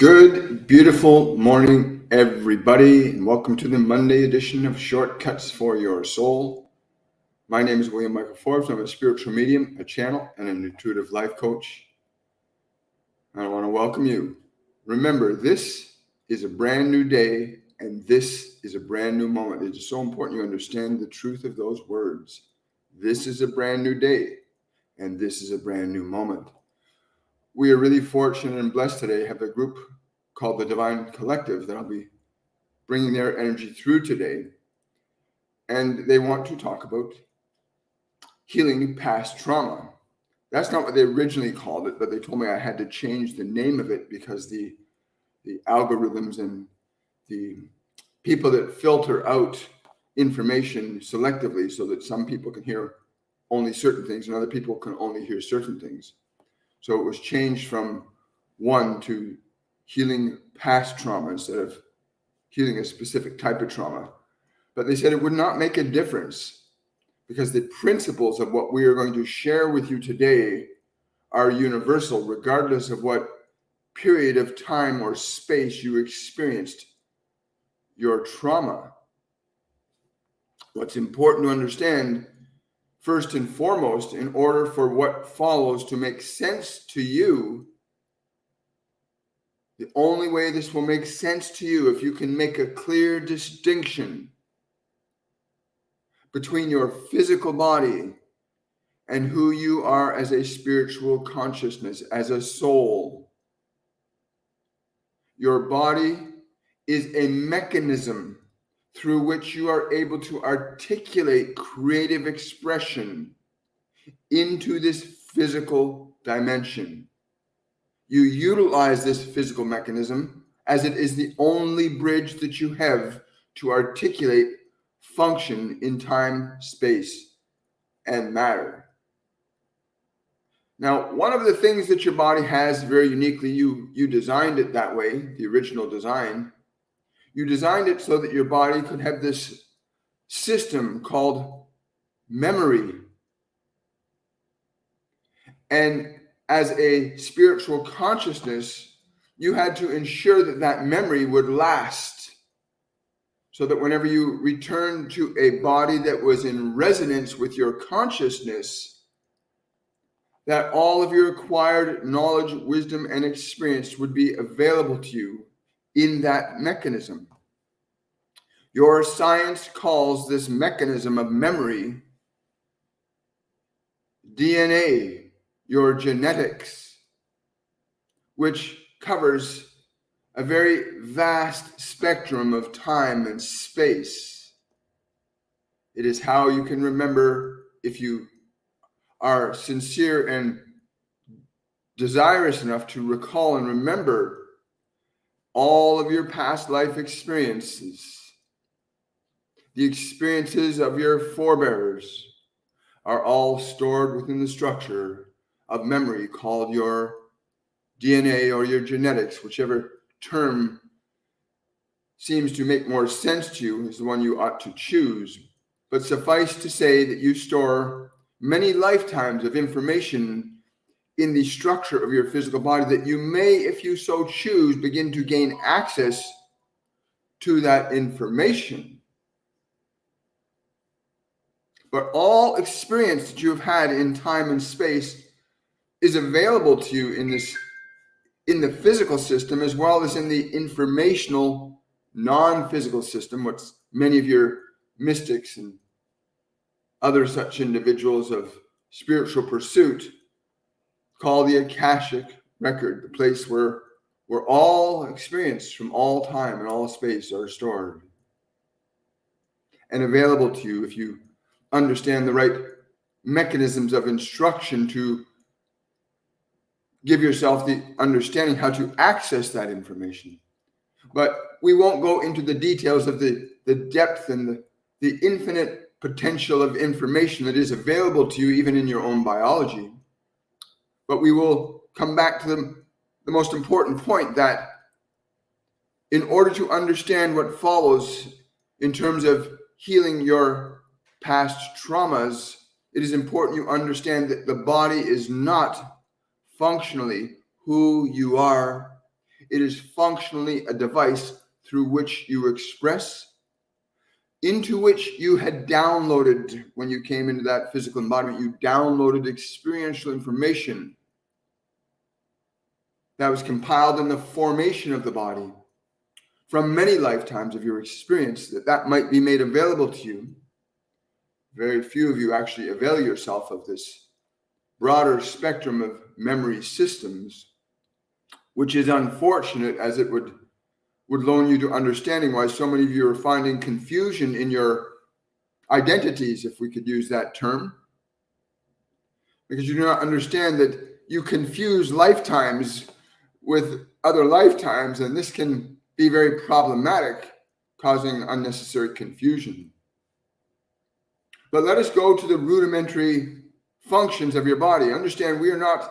Good, beautiful morning, everybody, and welcome to the Monday edition of Shortcuts for Your Soul. My name is William Michael Forbes. I'm a spiritual medium, a channel, and an intuitive life coach. And I want to welcome you. Remember, this is a brand new day, and this is a brand new moment. It is so important you understand the truth of those words. This is a brand new day, and this is a brand new moment. We are really fortunate and blessed today to have a group called the Divine Collective that I'll be bringing their energy through today. And they want to talk about healing past trauma. That's not what they originally called it, but they told me I had to change the name of it because the algorithms and the people that filter out information selectively so that some people can hear only certain things and other people can only hear certain things. So it was changed from one to healing past trauma instead of healing a specific type of trauma. But they said it would not make a difference because the principles of what we are going to share with you today are universal, regardless of what period of time or space you experienced your trauma. What's important to understand, first and foremost, in order for what follows to make sense to you, the only way this will make sense to you if you can make a clear distinction between your physical body and who you are as a spiritual consciousness, as a soul. Your body is a mechanism through which you are able to articulate creative expression into this physical dimension. You utilize this physical mechanism as it is the only bridge that you have to articulate function in time, space, and matter. Now, one of the things that your body has very uniquely, you designed it that way, the original design. You designed it so that your body could have this system called memory. And as a spiritual consciousness, you had to ensure that that memory would last so that whenever you return to a body that was in resonance with your consciousness, that all of your acquired knowledge, wisdom, and experience would be available to you in that mechanism. Your science calls this mechanism of memory DNA, your genetics, which covers a very vast spectrum of time and space. It is how you can remember, if you are sincere and desirous enough to recall and remember all of your past life experiences. The experiences of your forebears are all stored within the structure of memory called your DNA or your genetics, whichever term seems to make more sense to you is the one you ought to choose. But suffice to say that you store many lifetimes of information in the structure of your physical body that you may, if you so choose, begin to gain access to that information. But all experience that you have had in time and space is available to you in the physical system as well as in the informational non-physical system, what many of your mystics and other such individuals of spiritual pursuit call the Akashic record, the place where all experience from all time and all space are stored and available to you if you understand the right mechanisms of instruction to give yourself the understanding how to access that information. But we won't go into the details of the depth and the infinite potential of information that is available to you even in your own biology. But we will come back to the most important point, that in order to understand what follows in terms of healing your past traumas, it is important you understand that the body is not functionally who you are. It is functionally a device through which you express, into which you had downloaded when you came into that physical embodiment. You downloaded experiential information that was compiled in the formation of the body from many lifetimes of your experience, that might be made available to you. Very few of you actually avail yourself of this broader spectrum of memory systems, which is unfortunate, as it would loan you to understanding why so many of you are finding confusion in your identities, if we could use that term, because you do not understand that you confuse lifetimes with other lifetimes, and this can be very problematic, causing unnecessary confusion. But let us go to the rudimentary functions of your body. Understand, we are not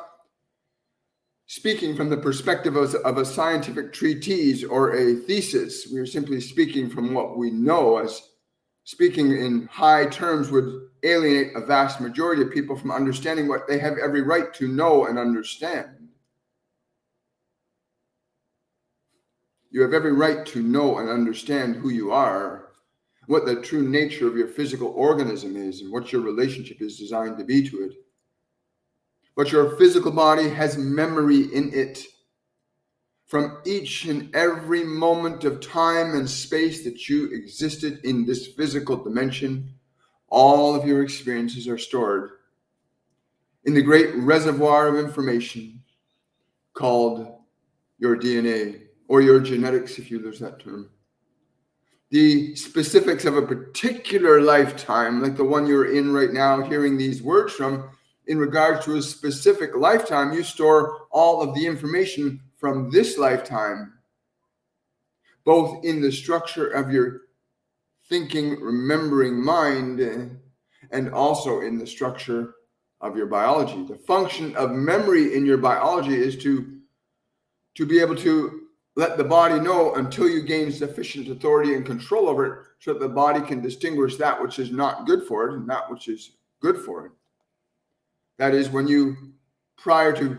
speaking from the perspective of a scientific treatise or a thesis. We are simply speaking from what we know, as speaking in high terms would alienate a vast majority of people from understanding what they have every right to know and understand. You have every right to know and understand who you are, what the true nature of your physical organism is, and what your relationship is designed to be to it. But your physical body has memory in it. From each and every moment of time and space that you existed in this physical dimension, all of your experiences are stored in the great reservoir of information called your DNA, or your genetics, if you use that term. The specifics of a particular lifetime, like the one you're in right now, hearing these words from, in regards to a specific lifetime, you store all of the information from this lifetime, both in the structure of your thinking, remembering mind, and also in the structure of your biology. The function of memory in your biology is to be able to let the body know, until you gain sufficient authority and control over it, so that the body can distinguish that which is not good for it and that which is good for it. That is, when you, prior to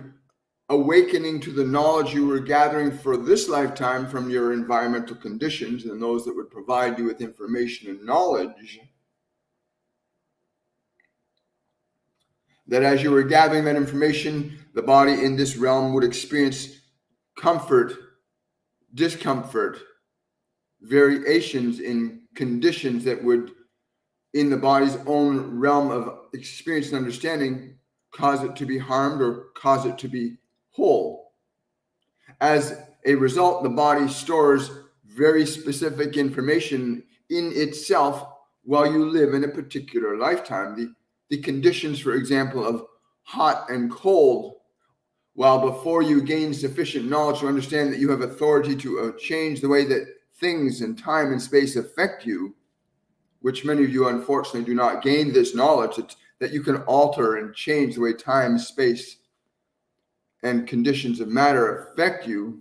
awakening to the knowledge you were gathering for this lifetime from your environmental conditions and those that would provide you with information and knowledge, that as you were gathering that information, the body in this realm would experience comfort, discomfort, variations in conditions that would, in the body's own realm of experience and understanding, cause it to be harmed or cause it to be whole. As a result, the body stores very specific information in itself while you live in a particular lifetime. The conditions, for example, of hot and cold, while before you gain sufficient knowledge to understand that you have authority to change the way that things and time and space affect you, which many of you unfortunately do not gain this knowledge, that you can alter and change the way time, space, and conditions of matter affect you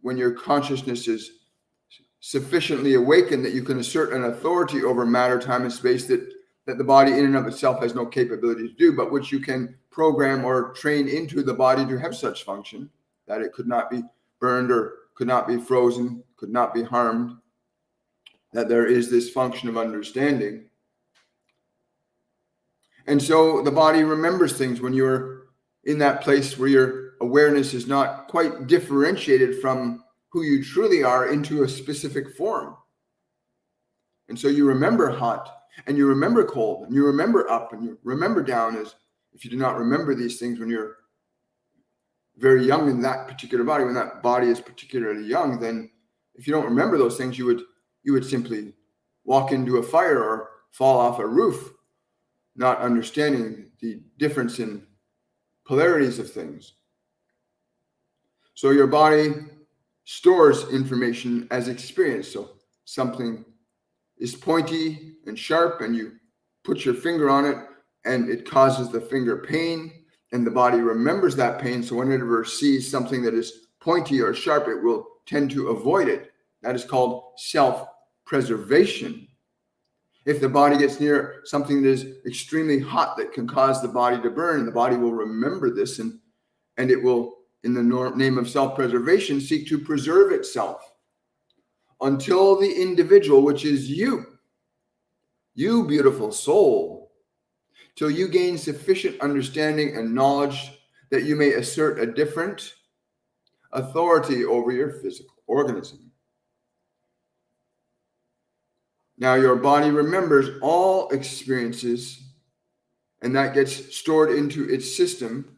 when your consciousness is sufficiently awakened that you can assert an authority over matter, time, and space that the body in and of itself has no capability to do, but which you can program or train into the body to have such function, that it could not be burned or could not be frozen, could not be harmed, that there is this function of understanding. And so the body remembers things when you're in that place where your awareness is not quite differentiated from who you truly are into a specific form. And so you remember hot, and you remember cold, and you remember up, and you remember down. As if you do not remember these things when you're very young in that particular body, when that body is particularly young, then if you don't remember those things, you would simply walk into a fire or fall off a roof, not understanding the difference in polarities of things. So your body stores information as experience. So something is pointy and sharp, and you put your finger on it, and it causes the finger pain, and the body remembers that pain. So whenever it sees something that is pointy or sharp, it will tend to avoid it. That is called self-preservation. If the body gets near something that is extremely hot that can cause the body to burn, the body will remember this, and it will in the name of self-preservation, seek to preserve itself until the individual, which is you, beautiful soul, till you gain sufficient understanding and knowledge that you may assert a different authority over your physical organism. Now, your body remembers all experiences, and that gets stored into its system,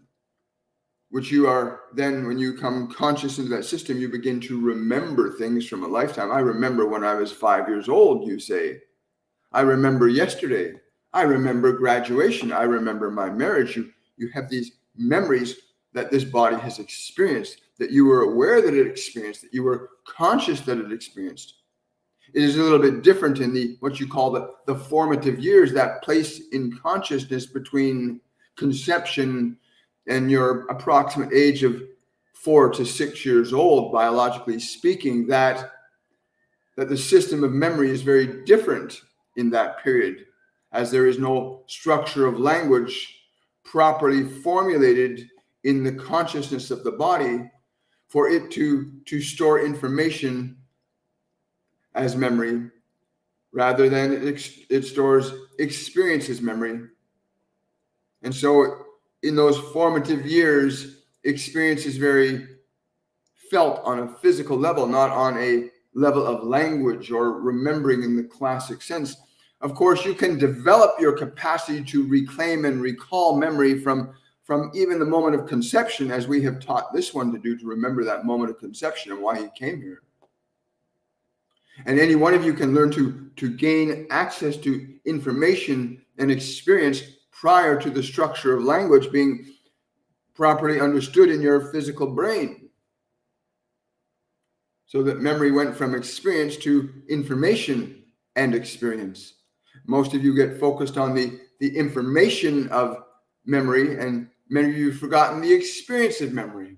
which you are then, when you come conscious into that system, you begin to remember things from a lifetime. I remember when I was 5 years old, you say. I remember yesterday. I remember graduation. I remember my marriage. You have these memories that this body has experienced, that you were aware that it experienced, that you were conscious that it experienced. It is a little bit different in the what you call the formative years, that place in consciousness between conception and your approximate age of 4 to 6 years old, biologically speaking, that the system of memory is very different in that period, as there is no structure of language properly formulated in the consciousness of the body for it to store information as memory, rather than it stores experiences memory. And so in those formative years, experience is very felt on a physical level, not on a level of language or remembering in the classic sense. Of course, you can develop your capacity to reclaim and recall memory from even the moment of conception, as we have taught this one to do, to remember that moment of conception and why he came here. And any one of you can learn to gain access to information and experience prior to the structure of language being properly understood in your physical brain. So that memory went from experience to information and experience. Most of you get focused on the information of memory, and many of you have forgotten the experience of memory.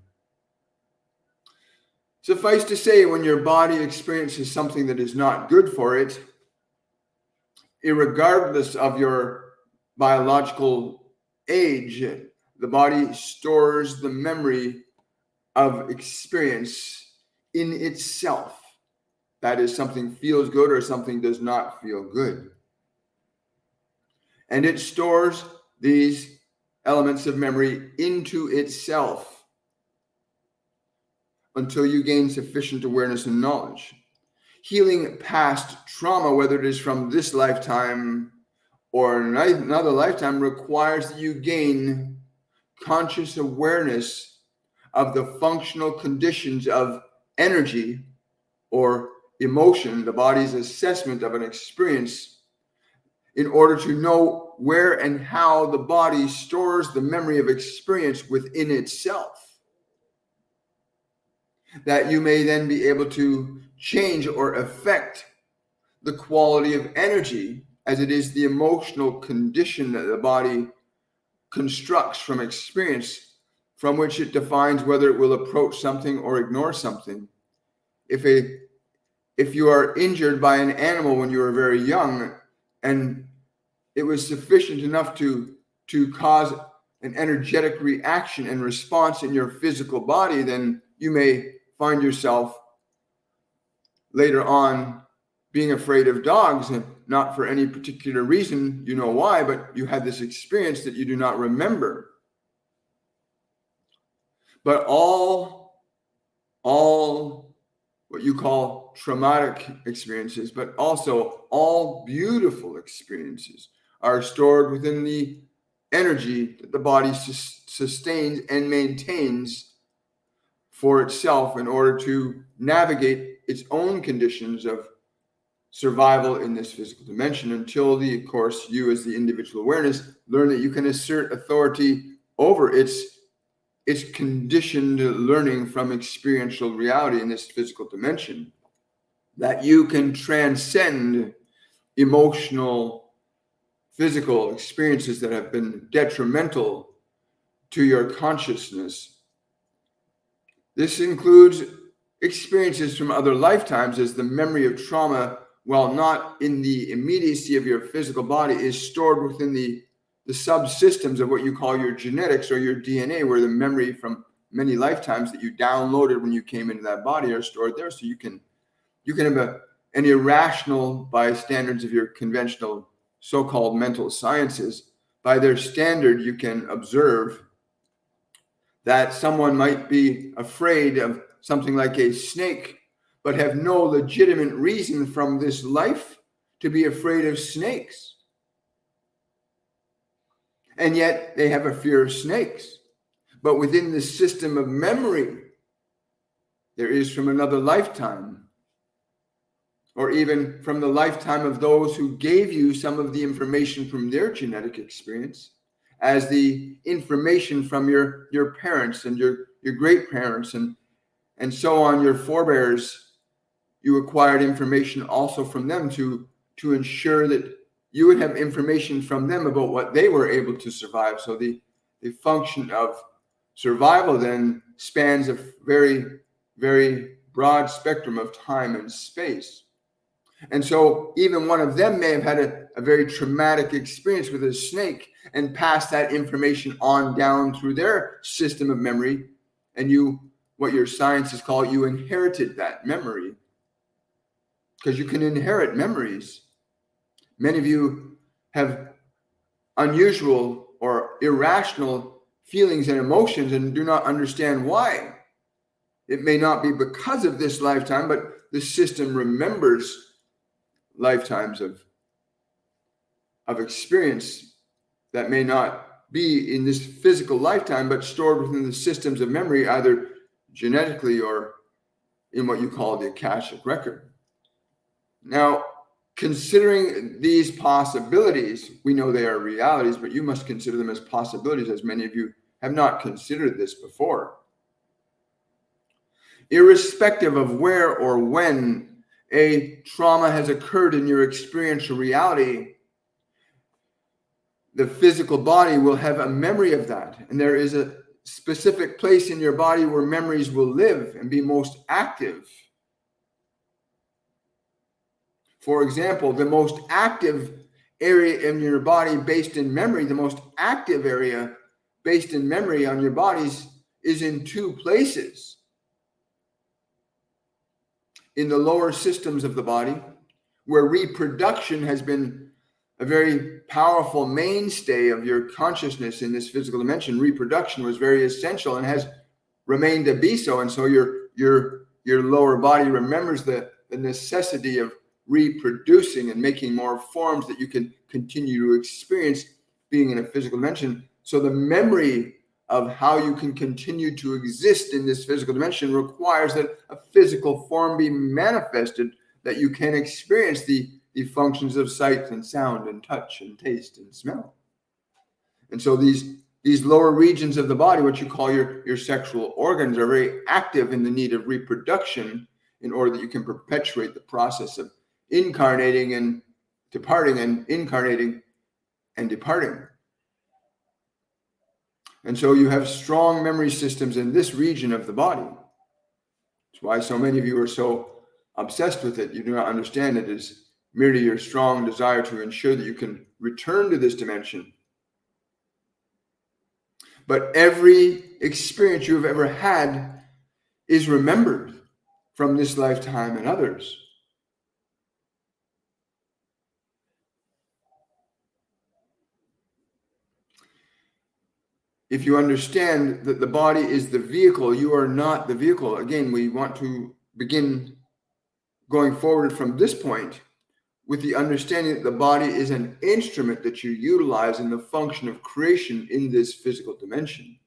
Suffice to say, when your body experiences something that is not good for it, irregardless of your biological age, the body stores the memory of experience in itself. That is, something feels good or something does not feel good. And it stores these elements of memory into itself until you gain sufficient awareness and knowledge. Healing past trauma, whether it is from this lifetime or another lifetime, requires that you gain conscious awareness of the functional conditions of energy or emotion, the body's assessment of an experience, in order to know where and how the body stores the memory of experience within itself, that you may then be able to change or affect the quality of energy, as it is the emotional condition that the body constructs from experience, from which it defines whether it will approach something or ignore something. If you are injured by an animal when you were very young, and it was sufficient enough to cause an energetic reaction and response in your physical body, then you may find yourself later on being afraid of dogs, and not for any particular reason, you know why, but you had this experience that you do not remember. But all what you call traumatic experiences, but also all beautiful experiences, are stored within the energy that the body sustains and maintains for itself in order to navigate its own conditions of survival in this physical dimension, until of course, you as the individual awareness learn that you can assert authority over its conditioned learning from experiential reality in this physical dimension, that you can transcend emotional, physical experiences that have been detrimental to your consciousness. This includes experiences from other lifetimes, as the memory of trauma, while not in the immediacy of your physical body, is stored within the subsystems of what you call your genetics or your DNA, where the memory from many lifetimes that you downloaded when you came into that body are stored there. So you can have an irrational, by standards of your conventional so-called mental sciences, by their standard, you can observe that someone might be afraid of something like a snake, but have no legitimate reason from this life to be afraid of snakes. And yet they have a fear of snakes. But within the system of memory, there is from another lifetime, or even from the lifetime of those who gave you some of the information from their genetic experience, as the information from your parents and your great parents and so on, your forebears. You acquired information also from them to ensure that you would have information from them about what they were able to survive. So the function of survival then spans a very, very broad spectrum of time and space. And so even one of them may have had a very traumatic experience with a snake and passed that information on down through their system of memory. And you, what your sciences call, you inherited that memory. Because you can inherit memories. Many of you have unusual or irrational feelings and emotions and do not understand why. It may not be because of this lifetime, but the system remembers lifetimes of experience that may not be in this physical lifetime, but stored within the systems of memory, either genetically or in what you call the Akashic record. Now, considering these possibilities, we know they are realities, but you must consider them as possibilities, as many of you have not considered this before. Irrespective of where or when a trauma has occurred in your experiential reality, the physical body will have a memory of that. And there is a specific place in your body where memories will live and be most active. For example, the most active area in your body based in memory, the most active area based in memory on your bodies is in two places. In the lower systems of the body, where reproduction has been a very powerful mainstay of your consciousness in this physical dimension. Reproduction was very essential and has remained to be so. And so your lower body remembers the necessity of reproducing and making more forms that you can continue to experience being in a physical dimension. So the memory of how you can continue to exist in this physical dimension requires that a physical form be manifested, that you can experience the functions of sight and sound and touch and taste and smell. And so these lower regions of the body, what you call your sexual organs, are very active in the need of reproduction in order that you can perpetuate the process of incarnating and departing and incarnating and departing. And so you have strong memory systems in this region of the body. That's why so many of you are so obsessed with it. You do not understand it as merely your strong desire to ensure that you can return to this dimension. But every experience you have ever had is remembered from this lifetime and others. If you understand that the body is the vehicle, you are not the vehicle. Again, we want to begin going forward from this point with the understanding that the body is an instrument that you utilize in the function of creation in this physical dimension.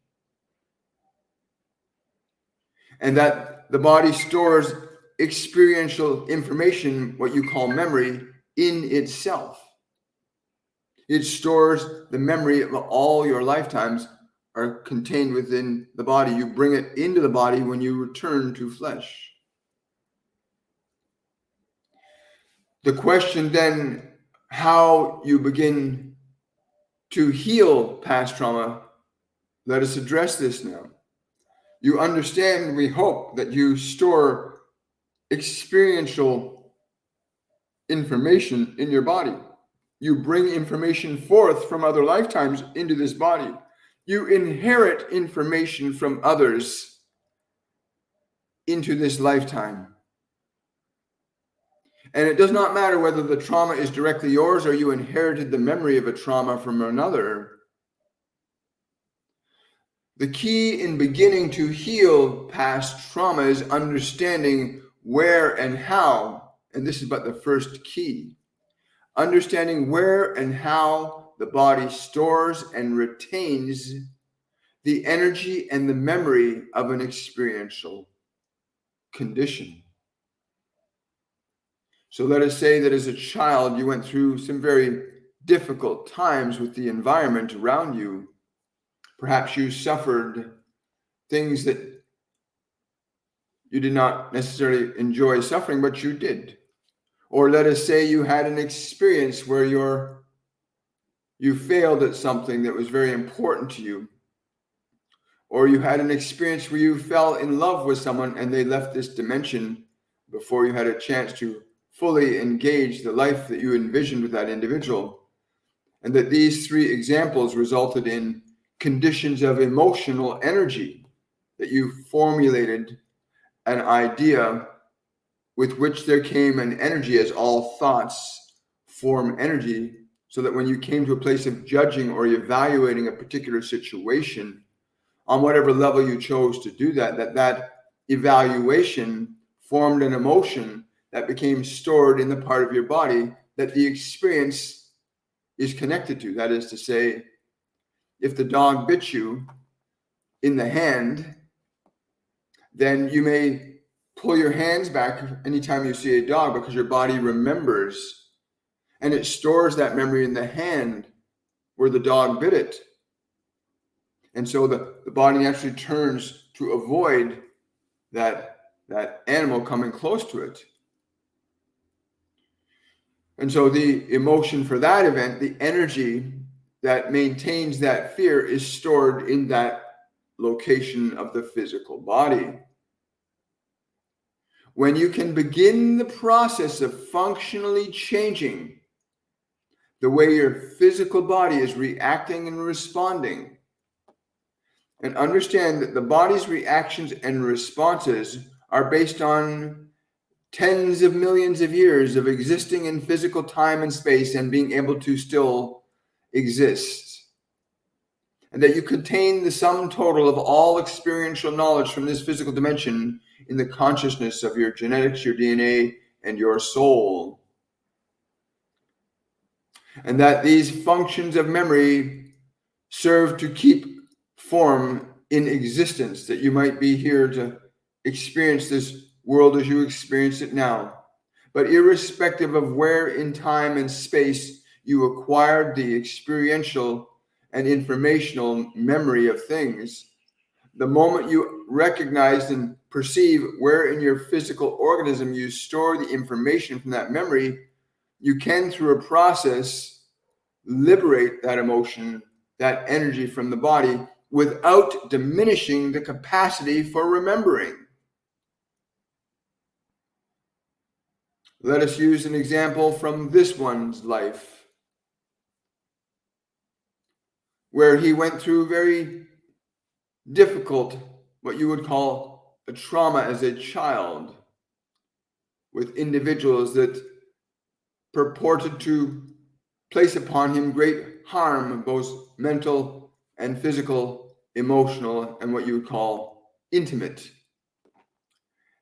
And that the body stores experiential information, what you call memory, in itself. It stores the memory of all your lifetimes are contained within the body. You bring it into the body when you return to flesh. The question then, how you begin to heal past trauma, let us address this now. You understand, we hope, that you store experiential information in your body. You bring information forth from other lifetimes into this body. You inherit information from others into this lifetime. And it does not matter whether the trauma is directly yours or you inherited the memory of a trauma from another. The key in beginning to heal past trauma is understanding where and how, and this is but the first key, understanding where and how the body stores and retains the energy and the memory of an experiential condition. So let us say that as a child, you went through some very difficult times with the environment around you. Perhaps you suffered things that you did not necessarily enjoy suffering, but you did. Or let us say you had an experience where you failed at something that was very important to you. Or you had an experience where you fell in love with someone and they left this dimension before you had a chance to fully engage the life that you envisioned with that individual. And that these three examples resulted in conditions of emotional energy, that you formulated an idea with which there came an energy, as all thoughts form energy, so that when you came to a place of judging or evaluating a particular situation, on whatever level you chose to do that, that evaluation formed an emotion that became stored in the part of your body that the experience is connected to. That is to say, if the dog bit you in the hand, then you may pull your hands back anytime you see a dog because your body remembers, and it stores that memory in the hand where the dog bit it. And so the body naturally turns to avoid that animal coming close to it. And so the emotion for that event, the energy that maintains that fear, is stored in that location of the physical body. When you can begin the process of functionally changing the way your physical body is reacting and responding, and understand that the body's reactions and responses are based on tens of millions of years of existing in physical time and space and being able to still exist. And that you contain the sum total of all experiential knowledge from this physical dimension in the consciousness of your genetics, your DNA, and your soul. And that these functions of memory serve to keep form in existence, that you might be here to experience this world as you experience it now. But irrespective of where in time and space you acquired the experiential and informational memory of things, the moment you recognize and perceive where in your physical organism you store the information from that memory, you can, through a process, liberate that emotion, that energy from the body without diminishing the capacity for remembering. Let us use an example from this one's life, where he went through very difficult, what you would call a trauma as a child, with individuals that purported to place upon him great harm, both mental and physical, emotional, and what you would call intimate.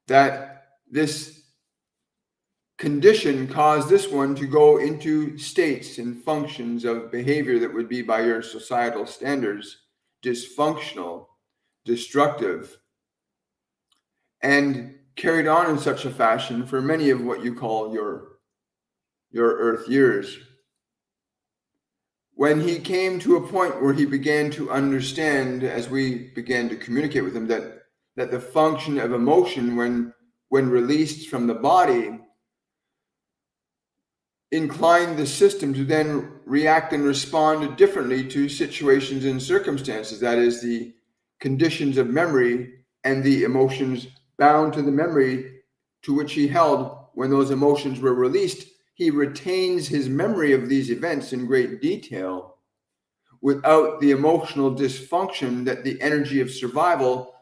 That this condition caused this one to go into states and functions of behavior that would be, by your societal standards, dysfunctional, destructive, and carried on in such a fashion for many of what you call your earth years. When he came to a point where he began to understand, as we began to communicate with him, that the function of emotion, when released from the body, inclined the system to then react and respond differently to situations and circumstances. That is, the conditions of memory and the emotions bound to the memory to which he held when those emotions were released. He retains his memory of these events in great detail, without the emotional dysfunction that the energy of survival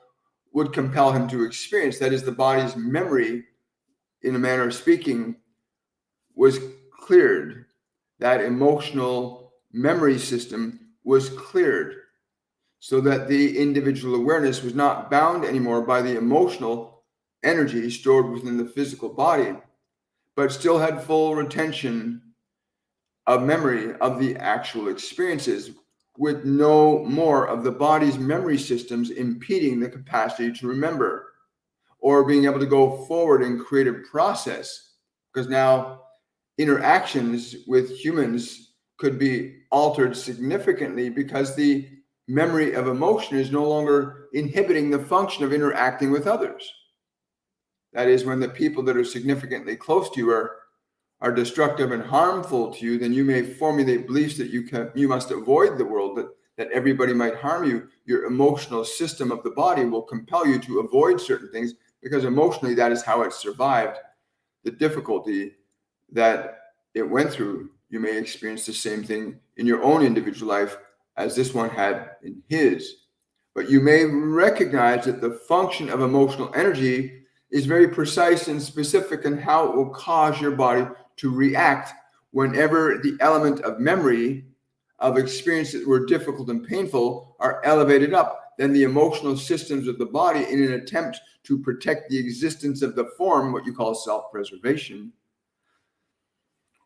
would compel him to experience. That is, the body's memory, in a manner of speaking, was cleared. That emotional memory system was cleared so that the individual awareness was not bound anymore by the emotional energy stored within the physical body, but still had full retention of memory of the actual experiences, with no more of the body's memory systems impeding the capacity to remember or being able to go forward in creative process. Because now interactions with humans could be altered significantly because the memory of emotion is no longer inhibiting the function of interacting with others. That is, when the people that are significantly close to you are destructive and harmful to you, then you may formulate beliefs that you must avoid the world, that everybody might harm you. Your emotional system of the body will compel you to avoid certain things because emotionally that is how it survived the difficulty that it went through. You may experience the same thing in your own individual life as this one had in his. But you may recognize that the function of emotional energy is very precise and specific in how it will cause your body to react whenever the element of memory of experiences that were difficult and painful are elevated up. Then the emotional systems of the body, in an attempt to protect the existence of the form, what you call self-preservation,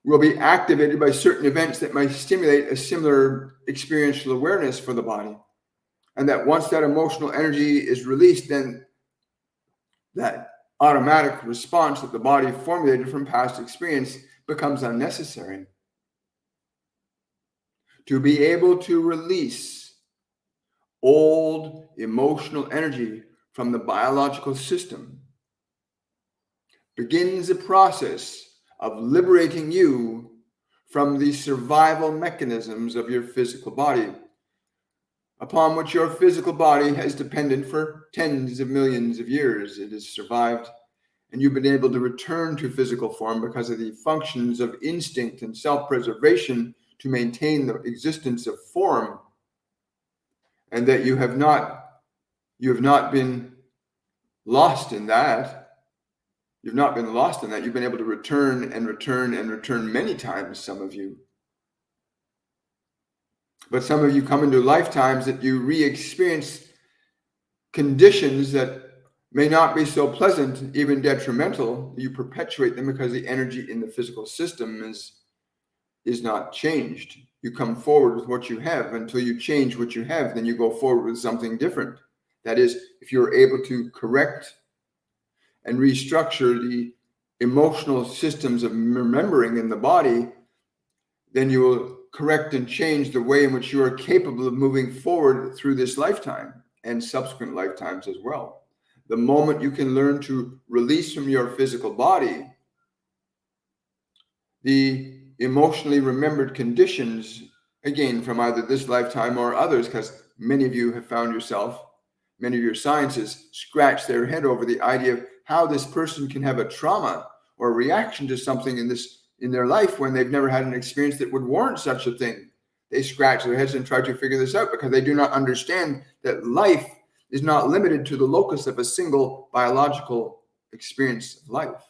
will be activated by certain events that might stimulate a similar experiential awareness for the body. And that once that emotional energy is released, then that automatic response that the body formulated from past experience becomes unnecessary. To be able to release old emotional energy from the biological system begins a process of liberating you from the survival mechanisms of your physical body, upon which your physical body has depended for tens of millions of years. It has survived, and you've been able to return to physical form because of the functions of instinct and self-preservation to maintain the existence of form, and that you have not been lost in that. You've not been lost in that. You've been able to return and return and return many times, some of you. But some of you come into lifetimes that you re-experience conditions that may not be so pleasant, even detrimental. You perpetuate them because the energy in the physical system is not changed. You come forward with what you have. Until you change what you have, then you go forward with something different. That is, if you're able to correct and restructure the emotional systems of remembering in the body, then you will correct and change the way in which you are capable of moving forward through this lifetime and subsequent lifetimes as well. The moment you can learn to release from your physical body the emotionally remembered conditions, again, from either this lifetime or others, because many of you have found yourself, many of your scientists scratch their head over the idea of how this person can have a trauma or a reaction to something in their life when they've never had an experience that would warrant such a thing. They scratch their heads and try to figure this out because they do not understand that life is not limited to the locus of a single biological experience of life.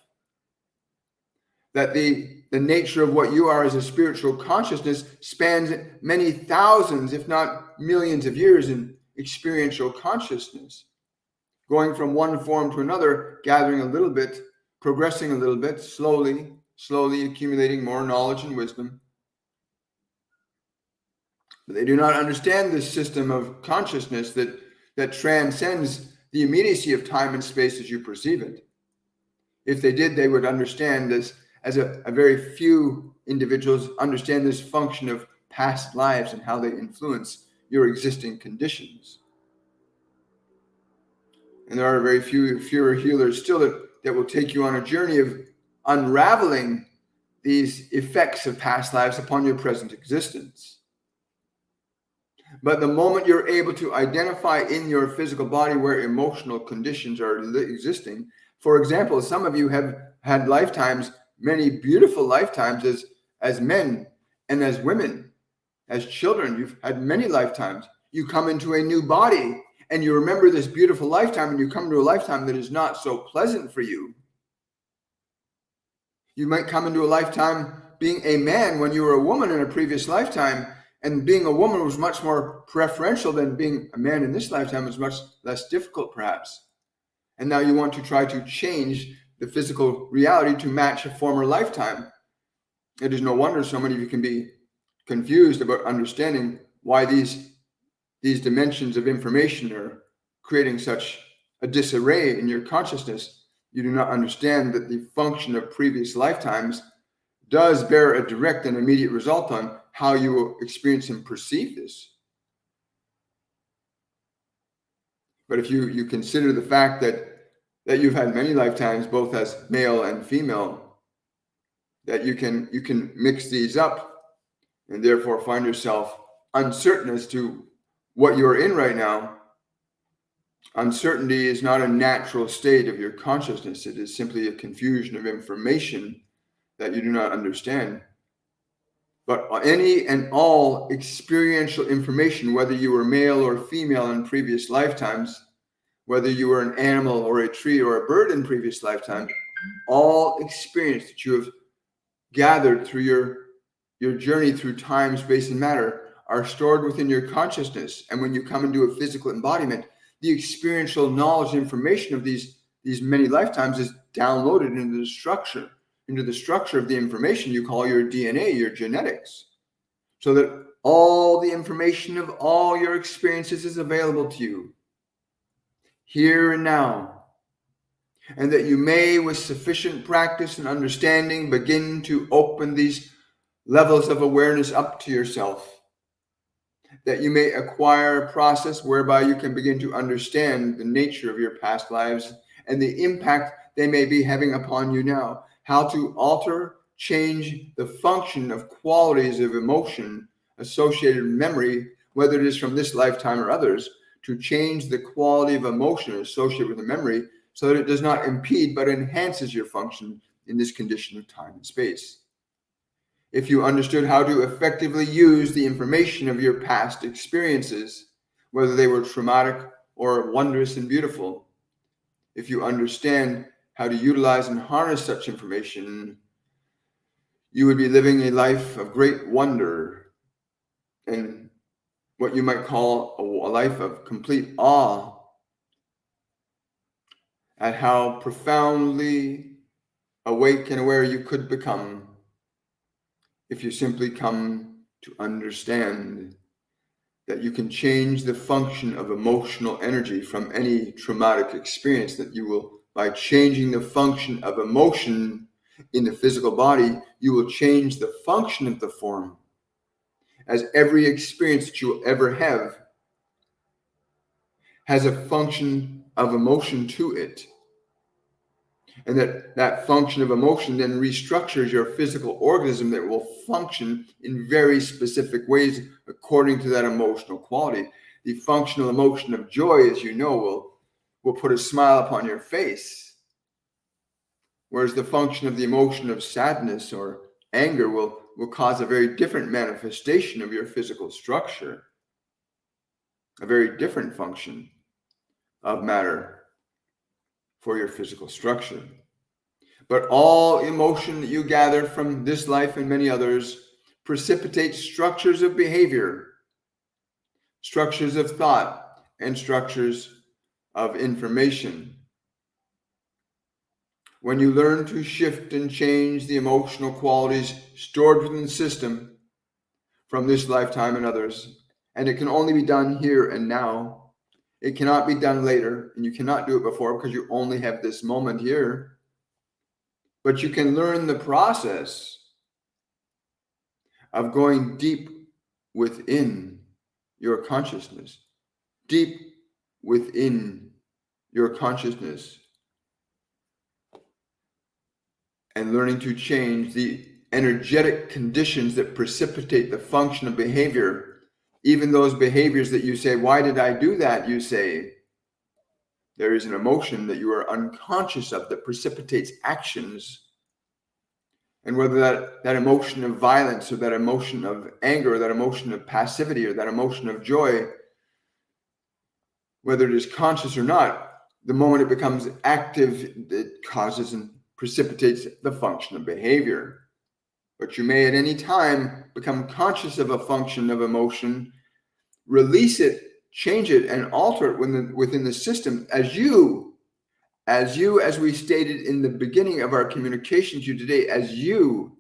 That the nature of what you are as a spiritual consciousness spans many thousands, if not millions of years in experiential consciousness, going from one form to another, gathering a little bit, progressing a little bit, slowly accumulating more knowledge and wisdom. But they do not understand this system of consciousness that transcends the immediacy of time and space as you perceive it. If they did, they would understand this, as a very few individuals understand this function of past lives and how they influence your existing conditions. And there are very fewer healers still that will take you on a journey of unraveling these effects of past lives upon your present existence. But the moment you're able to identify in your physical body where emotional conditions are existing, for example, some of you have had lifetimes, many beautiful lifetimes as men and as women, As children, you've had many lifetimes. You come into a new body and you remember this beautiful lifetime, and you come to a lifetime that is not so pleasant for you. You might come into a lifetime being a man when you were a woman in a previous lifetime, and being a woman was much more preferential than being a man in this lifetime. Is much less difficult, perhaps. And now you want to try to change the physical reality to match a former lifetime. It is no wonder so many of you can be confused about understanding why these dimensions of information are creating such a disarray in your consciousness. You do not understand that the function of previous lifetimes does bear a direct and immediate result on how you will experience and perceive this. But if you consider the fact that you've had many lifetimes, both as male and female, that you can mix these up and therefore find yourself uncertain as to what you're in right now. Uncertainty is not a natural state of your consciousness. It is simply a confusion of information that you do not understand. But any and all experiential information, whether you were male or female in previous lifetimes, whether you were an animal or a tree or a bird in previous lifetimes, all experience that you have gathered through your journey through time, space, and matter are stored within your consciousness. And when you come into a physical embodiment, the experiential knowledge and information of these many lifetimes is downloaded into the structure of the information you call your DNA, your genetics, so that all the information of all your experiences is available to you here and now, and that you may, with sufficient practice and understanding, begin to open these levels of awareness up to yourself, that you may acquire a process whereby you can begin to understand the nature of your past lives and the impact they may be having upon you now, how to alter, change the function of qualities of emotion associated with memory, whether it is from this lifetime or others, to change the quality of emotion associated with the memory so that it does not impede but enhances your function in this condition of time and space. If you understood how to effectively use the information of your past experiences, whether they were traumatic or wondrous and beautiful, if you understand how to utilize and harness such information, you would be living a life of great wonder and what you might call a life of complete awe at how profoundly awake and aware you could become if you simply come to understand that you can change the function of emotional energy from any traumatic experience, that you will, by changing the function of emotion in the physical body, you will change the function of the form, as every experience that you will ever have has a function of emotion to it. And that function of emotion then restructures your physical organism that will function in very specific ways according to that emotional quality. The functional emotion of joy, as you know, will put a smile upon your face, whereas the function of the emotion of sadness or anger will cause a very different manifestation of your physical structure, a very different function of matter for your physical structure. But all emotion that you gather from this life and many others precipitates structures of behavior, structures of thought, and structures of information. When you learn to shift and change the emotional qualities stored within the system from this lifetime and others, and it can only be done here and now, it cannot be done later, and you cannot do it before because you only have this moment here. But you can learn the process of going deep within your consciousness, deep within your consciousness, and learning to change the energetic conditions that precipitate the function of behavior. Even those behaviors that you say, why did I do that? You say, there is an emotion that you are unconscious of that precipitates actions. And whether that emotion of violence or that emotion of anger or that emotion of passivity or that emotion of joy, whether it is conscious or not, the moment it becomes active, it causes and precipitates the function of behavior. But you may at any time become conscious of a function of emotion, release it, change it, and alter it within the system as we stated in the beginning of our communication to you today, as you,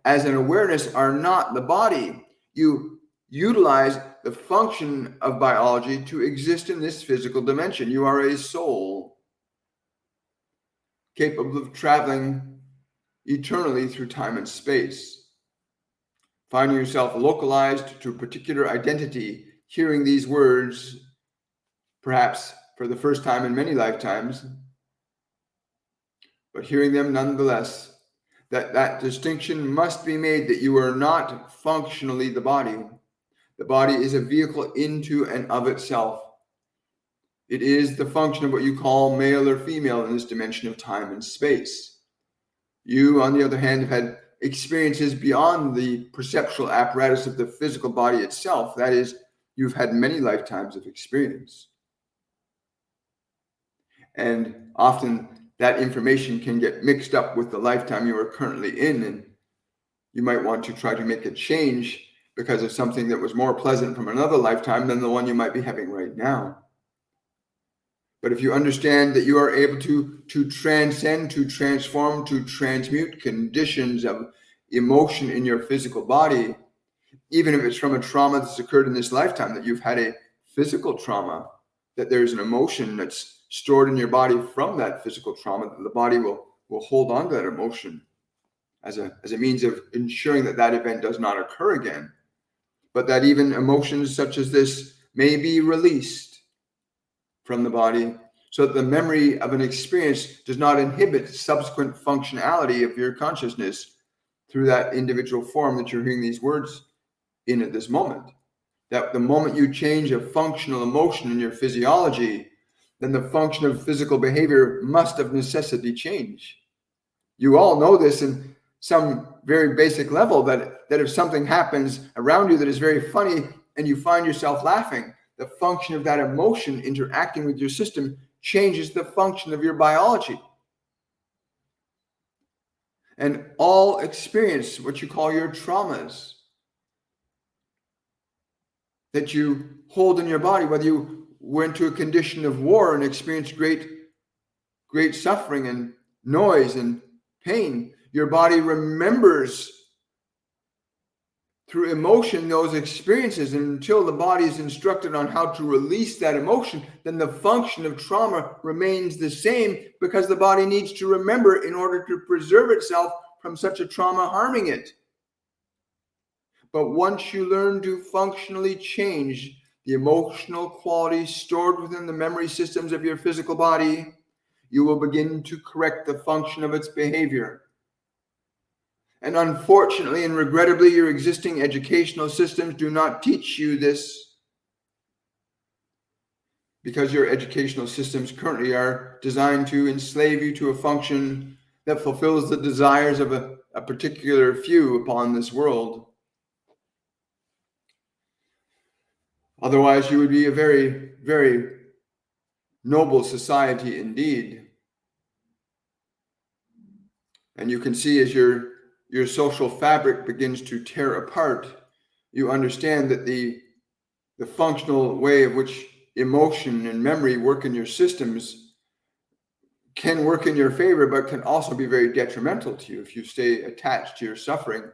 as an awareness, are not the body. You utilize the function of biology to exist in this physical dimension. You are a soul capable of traveling eternally through time and space. Finding yourself localized to a particular identity, hearing these words, perhaps for the first time in many lifetimes, but hearing them nonetheless, that distinction must be made that you are not functionally the body. The body is a vehicle into and of itself. It is the function of what you call male or female in this dimension of time and space. You, on the other hand, have had experiences beyond the perceptual apparatus of the physical body itself. That is, you've had many lifetimes of experience. And often that information can get mixed up with the lifetime you are currently in, and you might want to try to make a change because of something that was more pleasant from another lifetime than the one you might be having right now. But if you understand that you are able to transcend, to transform, to transmute conditions of emotion in your physical body, even if it's from a trauma that's occurred in this lifetime, that you've had a physical trauma, that there's an emotion that's stored in your body from that physical trauma, that the body will hold on to that emotion as a means of ensuring that event does not occur again. But that even emotions such as this may be released from the body so that the memory of an experience does not inhibit subsequent functionality of your consciousness through that individual form that you're hearing these words in at this moment. That the moment you change a functional emotion in your physiology, then the function of physical behavior must of necessity change. You all know this in some very basic level, that if something happens around you that is very funny and you find yourself laughing, the function of that emotion interacting with your system changes the function of your biology. And all experience what you call your traumas that you hold in your body, whether you went to a condition of war and experienced great suffering and noise and pain, your body remembers through emotion those experiences, and until the body is instructed on how to release that emotion, then the function of trauma remains the same, because the body needs to remember in order to preserve itself from such a trauma harming it. But once you learn to functionally change the emotional qualities stored within the memory systems of your physical body, you will begin to correct the function of its behavior. And unfortunately and regrettably, your existing educational systems do not teach you this, because your educational systems currently are designed to enslave you to a function that fulfills the desires of a particular few upon this world. Otherwise, you would be a very, very noble society indeed. And you can see as your social fabric begins to tear apart, you understand that the functional way of which emotion and memory work in your systems can work in your favor, but can also be very detrimental to you. If you stay attached to your suffering,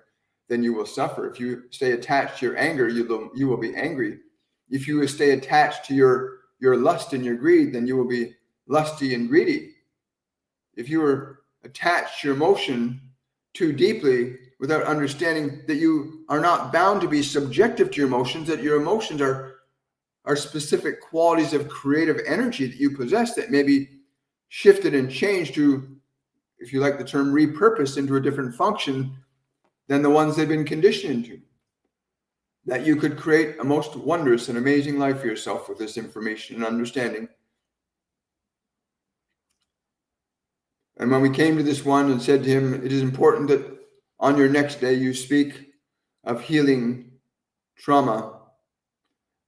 then you will suffer. If you stay attached to your anger, you will be angry. If you stay attached to your lust and your greed, then you will be lusty and greedy. If you are attached to your emotion too deeply without understanding that you are not bound to be subjective to your emotions, that your emotions are specific qualities of creative energy that you possess that may be shifted and changed to, if you like the term, repurposed into a different function than the ones they've been conditioned into. That you could create a most wondrous and amazing life for yourself with this information and understanding. And when we came to this one and said to him, it is important that on your next day you speak of healing trauma,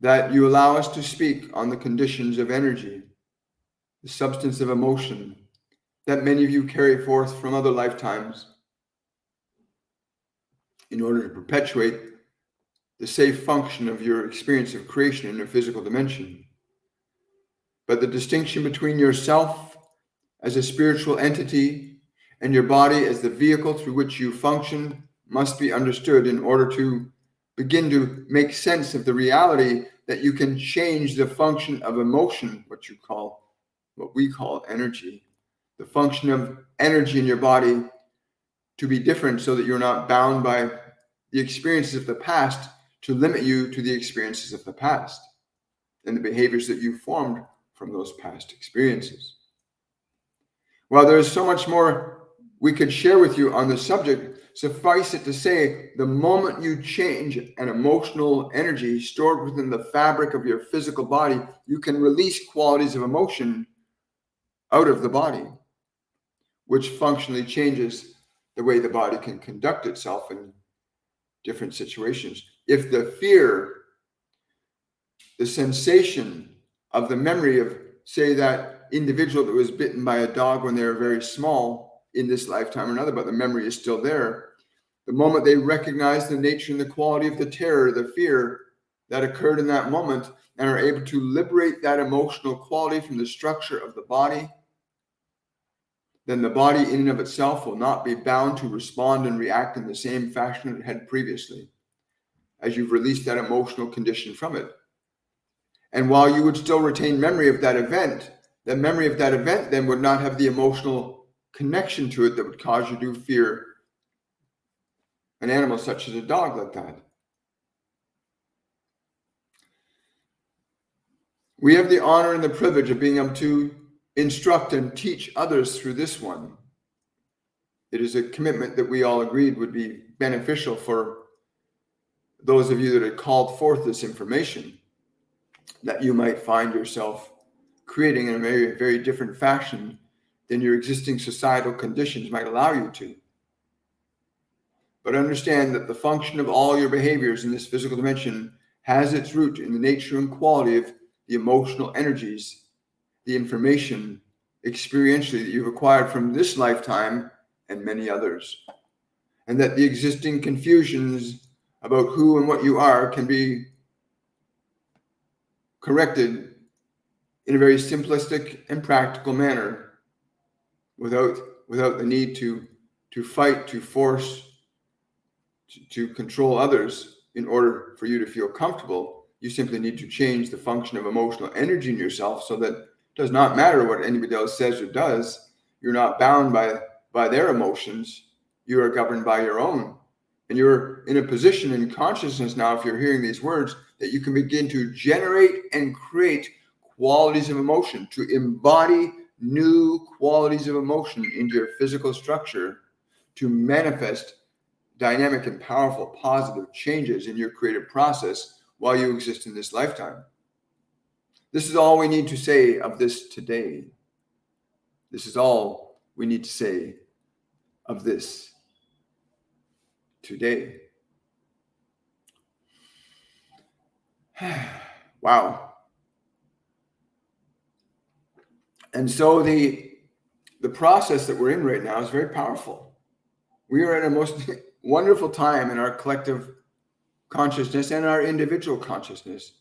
that you allow us to speak on the conditions of energy, the substance of emotion that many of you carry forth from other lifetimes in order to perpetuate the safe function of your experience of creation in a physical dimension. But the distinction between yourself as a spiritual entity and your body as the vehicle through which you function must be understood in order to begin to make sense of the reality that you can change the function of emotion, what we call energy, the function of energy in your body to be different so that you're not bound by the experiences of the past to limit you to the experiences of the past and the behaviors that you formed from those past experiences. While there is so much more we could share with you on the subject, suffice it to say, the moment you change an emotional energy stored within the fabric of your physical body, you can release qualities of emotion out of the body, which functionally changes the way the body can conduct itself in different situations. If the fear, the sensation of the memory of, say, that individual that was bitten by a dog when they were very small in this lifetime or another, but the memory is still there, the moment they recognize the nature and the quality of the terror, the fear that occurred in that moment, and are able to liberate that emotional quality from the structure of the body, then the body in and of itself will not be bound to respond and react in the same fashion it had previously, as you've released that emotional condition from it. And while you would still retain memory of that event, the memory of that event then would not have the emotional connection to it that would cause you to fear an animal such as a dog like that. We have the honor and the privilege of being able to instruct and teach others through this one. It is a commitment that we all agreed would be beneficial for those of you that had called forth this information, that you might find yourself creating in a very, very different fashion than your existing societal conditions might allow you to. But understand that the function of all your behaviors in this physical dimension has its root in the nature and quality of the emotional energies, the information experientially that you've acquired from this lifetime and many others. And that the existing confusions about who and what you are can be corrected in a very simplistic and practical manner without the need to fight, to force, to control others in order for you to feel comfortable. You simply need to change the function of emotional energy in yourself so that it does not matter what anybody else says or does. You're not bound by their emotions. You are governed by your own. And you're in a position in consciousness now, if you're hearing these words, that you can begin to generate and create qualities of emotion, to embody new qualities of emotion into your physical structure, to manifest dynamic and powerful positive changes in your creative process while you exist in this lifetime. This is all we need to say of this today. This is all we need to say of this today. Wow. And so the process that we're in right now is very powerful. We are at a most wonderful time in our collective consciousness and our individual consciousness.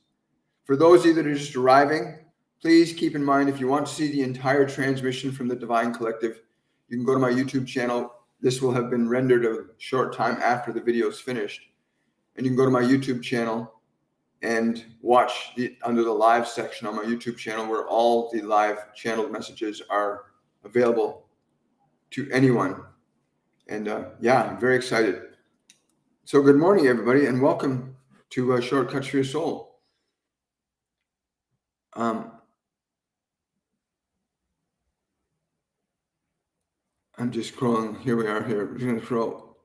For those of you that are just arriving, please keep in mind, if you want to see the entire transmission from the Divine Collective, you can go to my YouTube channel. This will have been rendered a short time after the video is finished. And you can go to my YouTube channel and watch under the live section on my YouTube channel, where all the live channeled messages are available to anyone. And I'm very excited. So good morning, everybody, and welcome to Shortcuts for Your Soul. I'm just scrolling. Here we are here. We're going to scroll.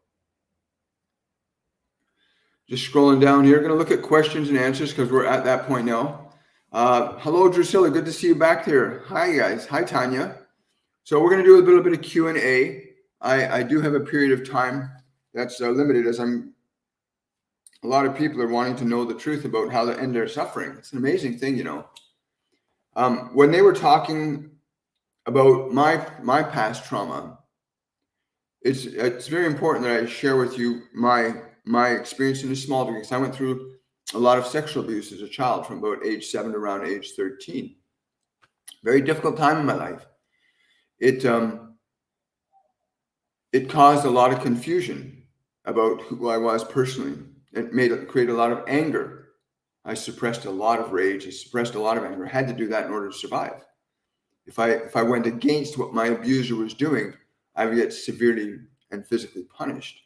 Just scrolling down here. Going to look at questions and answers because we're at that point now. Hello, Drusilla. Good to see you back there. Hi, guys. Hi, Tanya. So we're going to do a little bit of Q&A. I do have a period of time that's limited, as a lot of people are wanting to know the truth about how to end their suffering. It's an amazing thing, you know. When they were talking about my past trauma, it's very important that I share with you my experience in a small degree, because I went through a lot of sexual abuse as a child from about age 7 to around age 13. Very difficult time in my life. It caused a lot of confusion about who I was personally. It created a lot of anger. I suppressed a lot of rage. I suppressed a lot of anger. I had to do that in order to survive. If I went against what my abuser was doing, I would get severely and physically punished.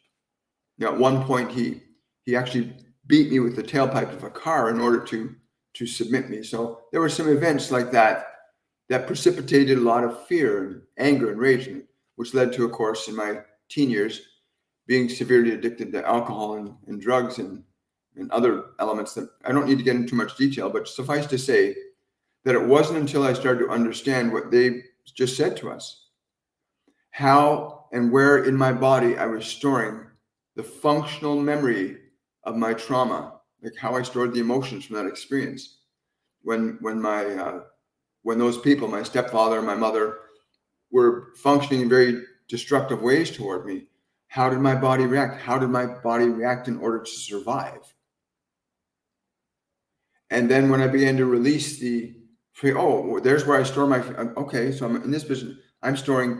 Now, at one point, he actually beat me with the tailpipe of a car in order to submit me. So there were some events like that precipitated a lot of fear and anger and rage, which led to, of course, in my teen years, being severely addicted to alcohol and drugs and other elements that I don't need to get into too much detail, but suffice to say that it wasn't until I started to understand what they just said to us, how and where in my body I was storing the functional memory of my trauma, like how I stored the emotions from that experience. When those people, my stepfather and my mother, were functioning in very destructive ways toward me, how did my body react? How did my body react in order to survive? And then when I began to release there's where I store my, okay, so I'm in this business. I'm storing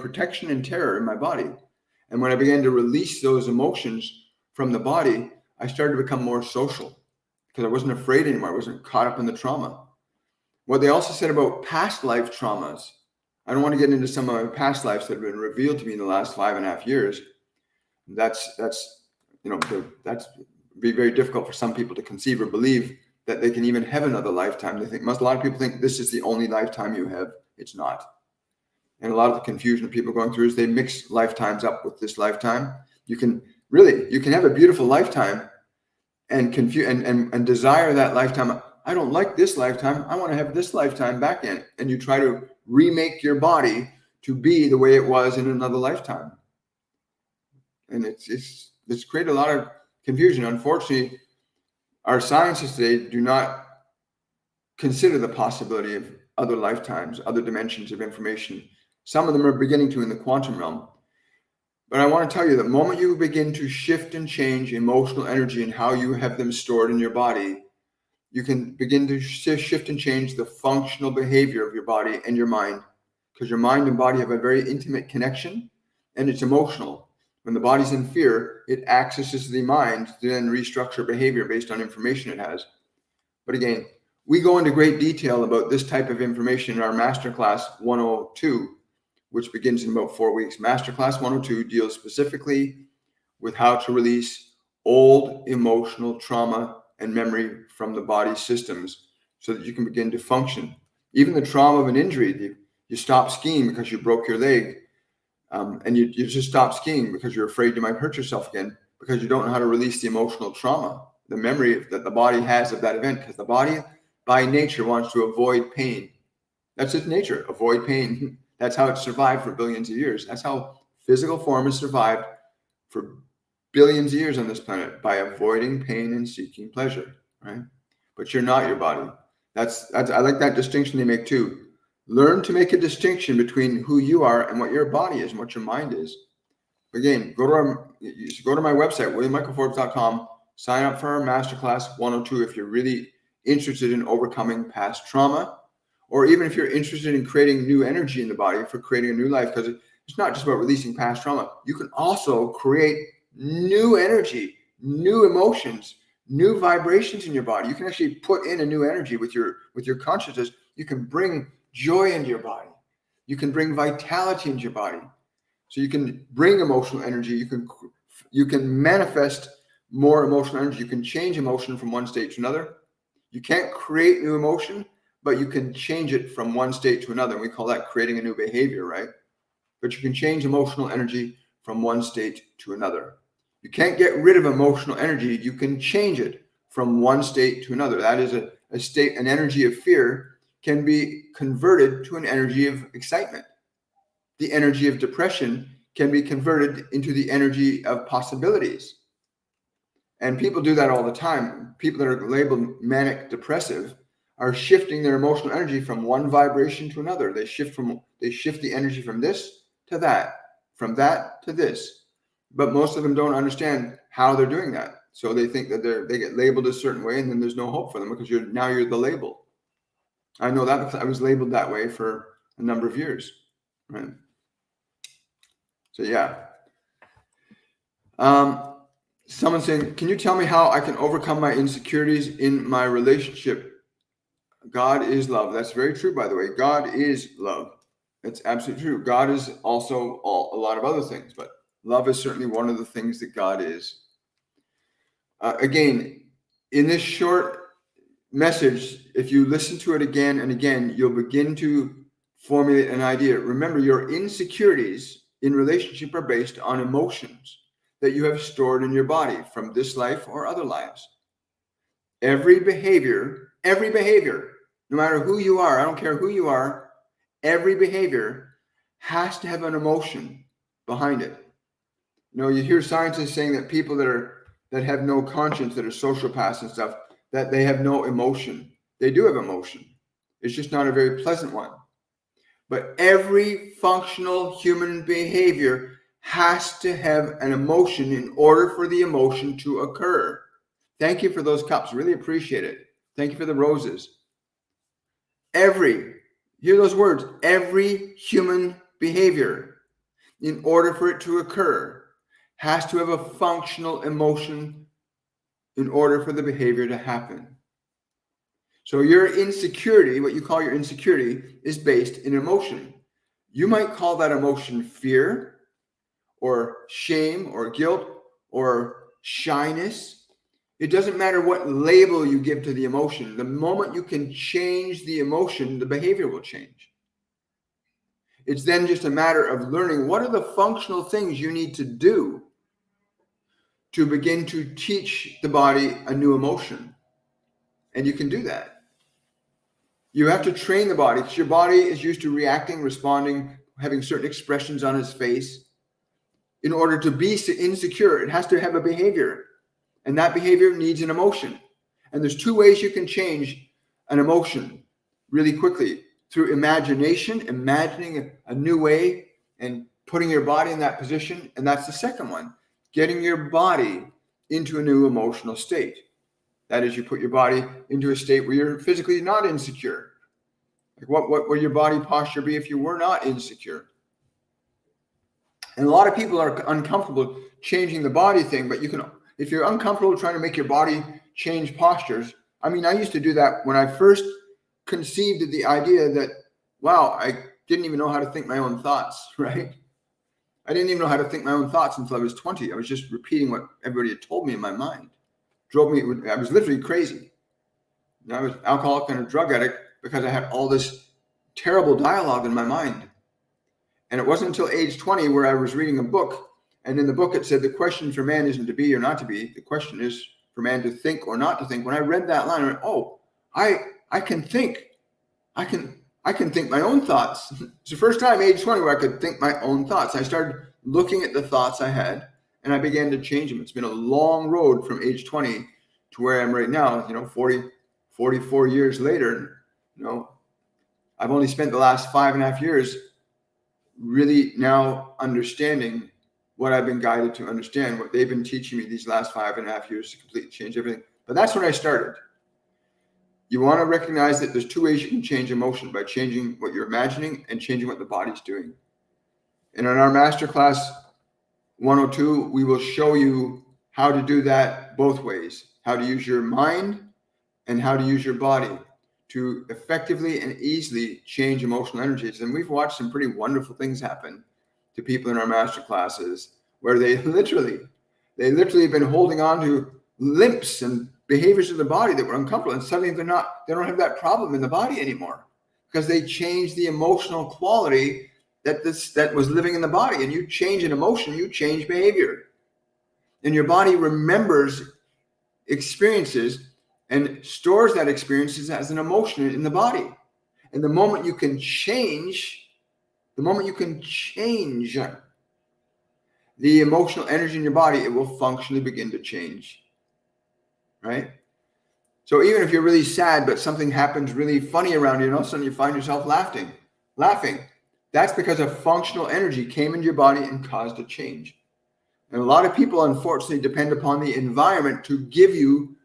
protection and terror in my body. And when I began to release those emotions from the body, I started to become more social because I wasn't afraid anymore. I wasn't caught up in the trauma. What they also said about past life traumas, I don't want to get into some of my past lives that have been revealed to me in the last 5.5 years. That's be very difficult for some people to conceive or believe that they can even have another lifetime. A lot of people think this is the only lifetime you have. It's not. And a lot of the confusion that people are going through is they mix lifetimes up with this lifetime. You can have a beautiful lifetime and desire that lifetime. I don't like this lifetime. I want to have this lifetime back in. And you try to remake your body to be the way it was in another lifetime. And it's created a lot of confusion. Unfortunately, our scientists today do not consider the possibility of other lifetimes, other dimensions of information. Some of them are beginning to in the quantum realm. But I want to tell you that the moment you begin to shift and change emotional energy and how you have them stored in your body, you can begin to shift and change the functional behavior of your body and your mind, because your mind and body have a very intimate connection, and it's emotional. When the body's in fear, it accesses the mind to then restructure behavior based on information it has. But again, we go into great detail about this type of information in our Masterclass 102, which begins in about 4 weeks. Masterclass 102 deals specifically with how to release old emotional trauma and memory from the body systems so that you can begin to function. Even the trauma of an injury, you stop skiing because you broke your leg, and you just stop skiing because you're afraid you might hurt yourself again, because you don't know how to release the emotional trauma, the memory that the body has of that event, because the body by nature wants to avoid pain. That's its nature, avoid pain. That's how it survived for billions of years. That's how physical form has survived for billions of years on this planet, by avoiding pain and seeking pleasure, right? But you're not your body. That's I like that distinction they make too. Learn to make a distinction between who you are and what your body is and what your mind is. Again, go to my website, williammichaelforbes.com, sign up for our Masterclass 102 if you're really interested in overcoming past trauma, or even if you're interested in creating new energy in the body for creating a new life, because it's not just about releasing past trauma. You can also create new energy, new emotions, new vibrations in your body. You can actually put in a new energy with your consciousness. You can bring joy into your body. You can bring vitality into your body. So you can bring emotional energy. You can manifest more emotional energy. You can change emotion from one state to another. You can't create new emotion, but you can change it from one state to another. We call that creating a new behavior, right? But you can change emotional energy from one state to another. You can't get rid of emotional energy. You can change it from one state to another. That is an energy of fear can be converted to an energy of excitement. the energy of depression can be converted into the energy of possibilities. And people do that all the time. People that are labeled manic depressive are shifting their emotional energy from one vibration to another. They shift the energy from this to that, from that to this. But most of them don't understand how they're doing that. So they think that they get labeled a certain way, and then there's no hope for them because you're the label. I know that because I was labeled that way for a number of years. Right. So yeah. Someone saying, can you tell me how I can overcome my insecurities in my relationship? God is love. That's very true, by the way. God is love. It's absolutely true. God is also a lot of other things, but love is certainly one of the things that God is. Again, in this short message, if you listen to it again and again, you'll begin to formulate an idea. Remember, your insecurities in relationship are based on emotions that you have stored in your body from this life or other lives. Every behavior, no matter who you are, I don't care who you are, every behavior has to have an emotion behind it. You know, you hear scientists saying that people that have no conscience, that are sociopaths and stuff, that they have no emotion. They do have emotion. It's just not a very pleasant one. But every functional human behavior has to have an emotion in order for the emotion to occur. Thank you for those cups. Really appreciate it. Thank you for the roses. Hear those words, every human behavior, in order for it to occur, has to have a functional emotion in order for the behavior to happen. So your insecurity, what you call your insecurity, is based in emotion. You might call that emotion fear or shame or guilt or shyness. It doesn't matter what label you give to the emotion. The moment you can change the emotion, the behavior will change. It's then just a matter of learning what are the functional things you need to do to begin to teach the body a new emotion. And you can do that. You have to train the body because your body is used to reacting, responding, having certain expressions on its face. In order to be insecure, it has to have a behavior. And that behavior needs an emotion. And there's two ways you can change an emotion really quickly. Through imagination, imagining a new way and putting your body in that position. And that's the second one, getting your body into a new emotional state. That is, you put your body into a state where you're physically not insecure. Like what would your body posture be if you were not insecure? And a lot of people are uncomfortable changing the body thing, but if you're uncomfortable trying to make your body change postures. I mean, I used to do that when I first conceived of the idea that, wow, I didn't even know how to think my own thoughts, right? I didn't even know how to think my own thoughts until I was 20. I was just repeating what everybody had told me in my mind. I was literally crazy. I was alcoholic and a drug addict because I had all this terrible dialogue in my mind. And it wasn't until age 20 where I was reading a book, and in the book it said the question for man isn't to be or not to be. The question is for man to think or not to think. When I read that line, I went, oh, I can think. I can think my own thoughts. It's the first time, age 20, where I could think my own thoughts. I started looking at the thoughts I had, and I began to change them. It's been a long road from age 20 to where I am right now, 44 years later. I've only spent the last 5.5 years really now understanding what I've been guided to understand, what they've been teaching me these last 5.5 years to completely change everything. But that's when I started. You want to recognize that there's two ways you can change emotion, by changing what you're imagining and changing what the body's doing. And in our masterclass 102, we will show you how to do that both ways, how to use your mind and how to use your body to effectively and easily change emotional energies. And we've watched some pretty wonderful things happen to people in our master classes where they literally have been holding on to limps and behaviors of the body that were uncomfortable, and suddenly they don't have that problem in the body anymore because they changed the emotional quality that was living in the body. And you change an emotion, you change behavior, and your body remembers experiences and stores that experiences as an emotion in the body. And the moment you can change The moment you can change the emotional energy in your body, it will functionally begin to change, right? So even if you're really sad, but something happens really funny around you, and all of a sudden you find yourself laughing. That's because a functional energy came into your body and caused a change. And a lot of people, unfortunately, depend upon the environment to give you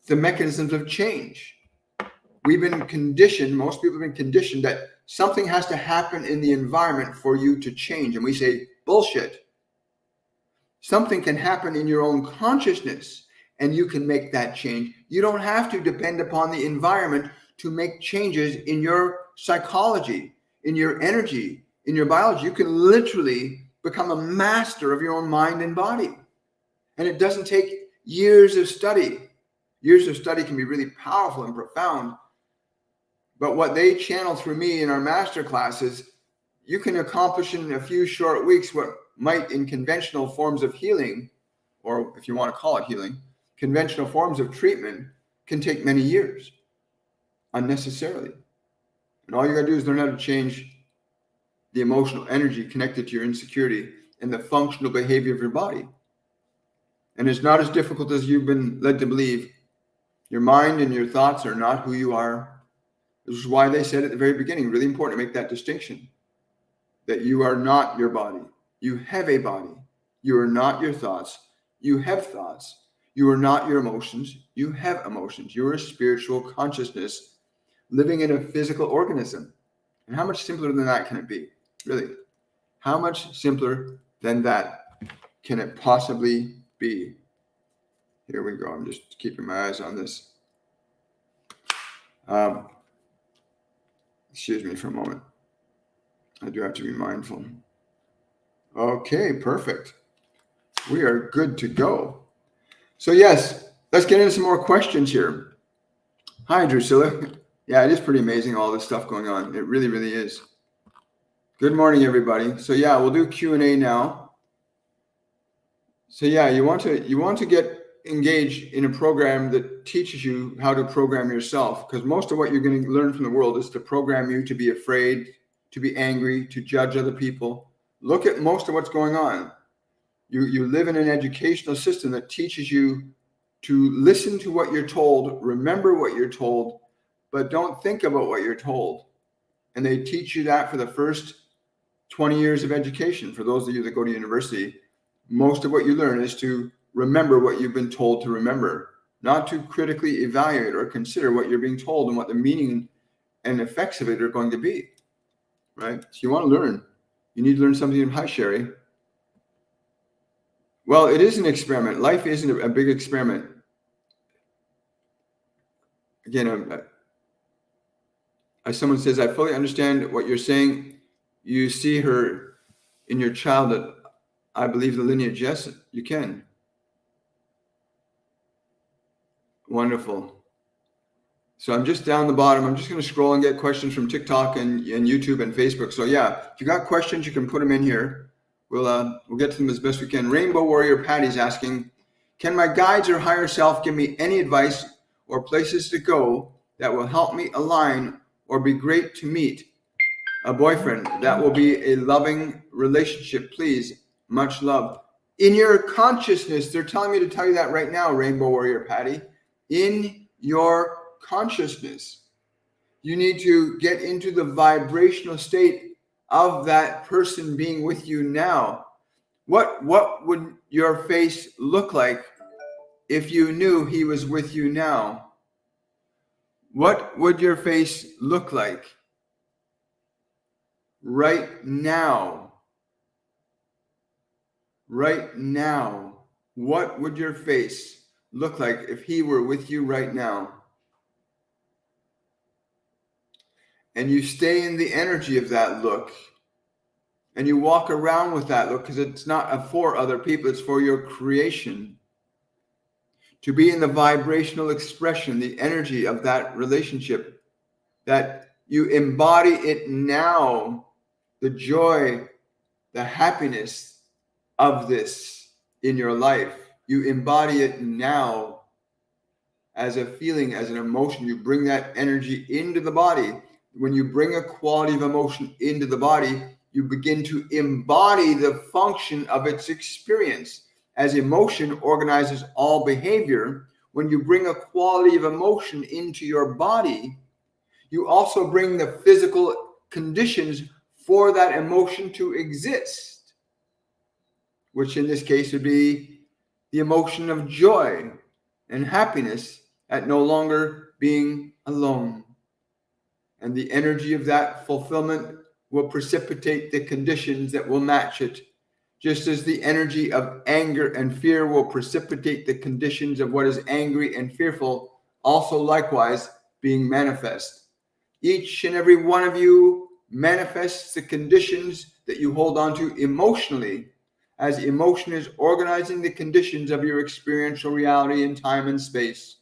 the mechanisms of change. We've been conditioned, most people have been conditioned that something has to happen in the environment for you to change. And we say, bullshit. Something can happen in your own consciousness and you can make that change. You don't have to depend upon the environment to make changes in your psychology, in your energy, in your biology. You can literally become a master of your own mind and body. And it doesn't take years of study. Years of study can be really powerful and profound. But what they channel through me in our master classes, you can accomplish in a few short weeks what might in conventional forms of healing, or if you want to call it healing, conventional forms of treatment can take many years unnecessarily. And all you got to do is learn how to change the emotional energy connected to your insecurity and the functional behavior of your body. And it's not as difficult as you've been led to believe. Your mind and your thoughts are not who you are. This is why they said at the very beginning, really important to make that distinction, that you are not your body. You have a body. You are not your thoughts. You have thoughts. You are not your emotions. You have emotions. You are a spiritual consciousness living in a physical organism. And how much simpler than that can it be? Really? How much simpler than that can it possibly be? Here we go. I'm just keeping my eyes on this. Excuse me for a moment. I do have to be mindful. Okay, perfect. We are good to go. So yes, let's get into some more questions here. Hi, Drusilla. Yeah, it is pretty amazing, all this stuff going on. It really, really is. Good morning, everybody. So yeah, we'll do Q&A now. So yeah, you want to get engaged in a program that teaches you how to program yourself, because most of what you're going to learn from the world is to program you to be afraid, to be angry, to judge other people. Look at most of what's going on. You live in an educational system that teaches you to listen to what you're told, remember what you're told, but don't think about what you're told. And they teach you that for the first 20 years of education. For those of you that go to university, most of what you learn is to remember what you've been told to remember, not to critically evaluate or consider what you're being told and what the meaning and effects of it are going to be, right? So you want to learn. You need to learn something. Hi, Sherry. Well, it is an experiment. Life isn't a big experiment. Again, as someone says, I fully understand what you're saying. You see her in your child that I believe the lineage. Yes, you can. Wonderful. So I'm just down the bottom. I'm just going to scroll and get questions from TikTok and YouTube and Facebook. So yeah, if you got questions, you can put them in here. We'll get to them as best we can. Rainbow Warrior Patty's asking, can my guides or higher self give me any advice or places to go that will help me align or be great to meet a boyfriend that will be a loving relationship, please? Much love. In your consciousness, they're telling me to tell you that right now, Rainbow Warrior Patty. In your consciousness, you need to get into the vibrational state of that person being with you now. What would your face look like if you knew he was with you now? What would your face look like right now? Right now. What would your face look like if he were with you right now? And you stay in the energy of that look. And you walk around with that look, because it's not for other people, it's for your creation. To be in the vibrational expression, the energy of that relationship, that you embody it now, the joy, the happiness of this in your life. You embody it now as a feeling, as an emotion. You bring that energy into the body. When you bring a quality of emotion into the body, you begin to embody the function of its experience. As emotion organizes all behavior, when you bring a quality of emotion into your body, you also bring the physical conditions for that emotion to exist, which in this case would be the emotion of joy and happiness at no longer being alone. And the energy of that fulfillment will precipitate the conditions that will match it, just as the energy of anger and fear will precipitate the conditions of what is angry and fearful, also likewise being manifest. Each and every one of you manifests the conditions that you hold on to emotionally, as emotion is organizing the conditions of your experiential reality in time and space.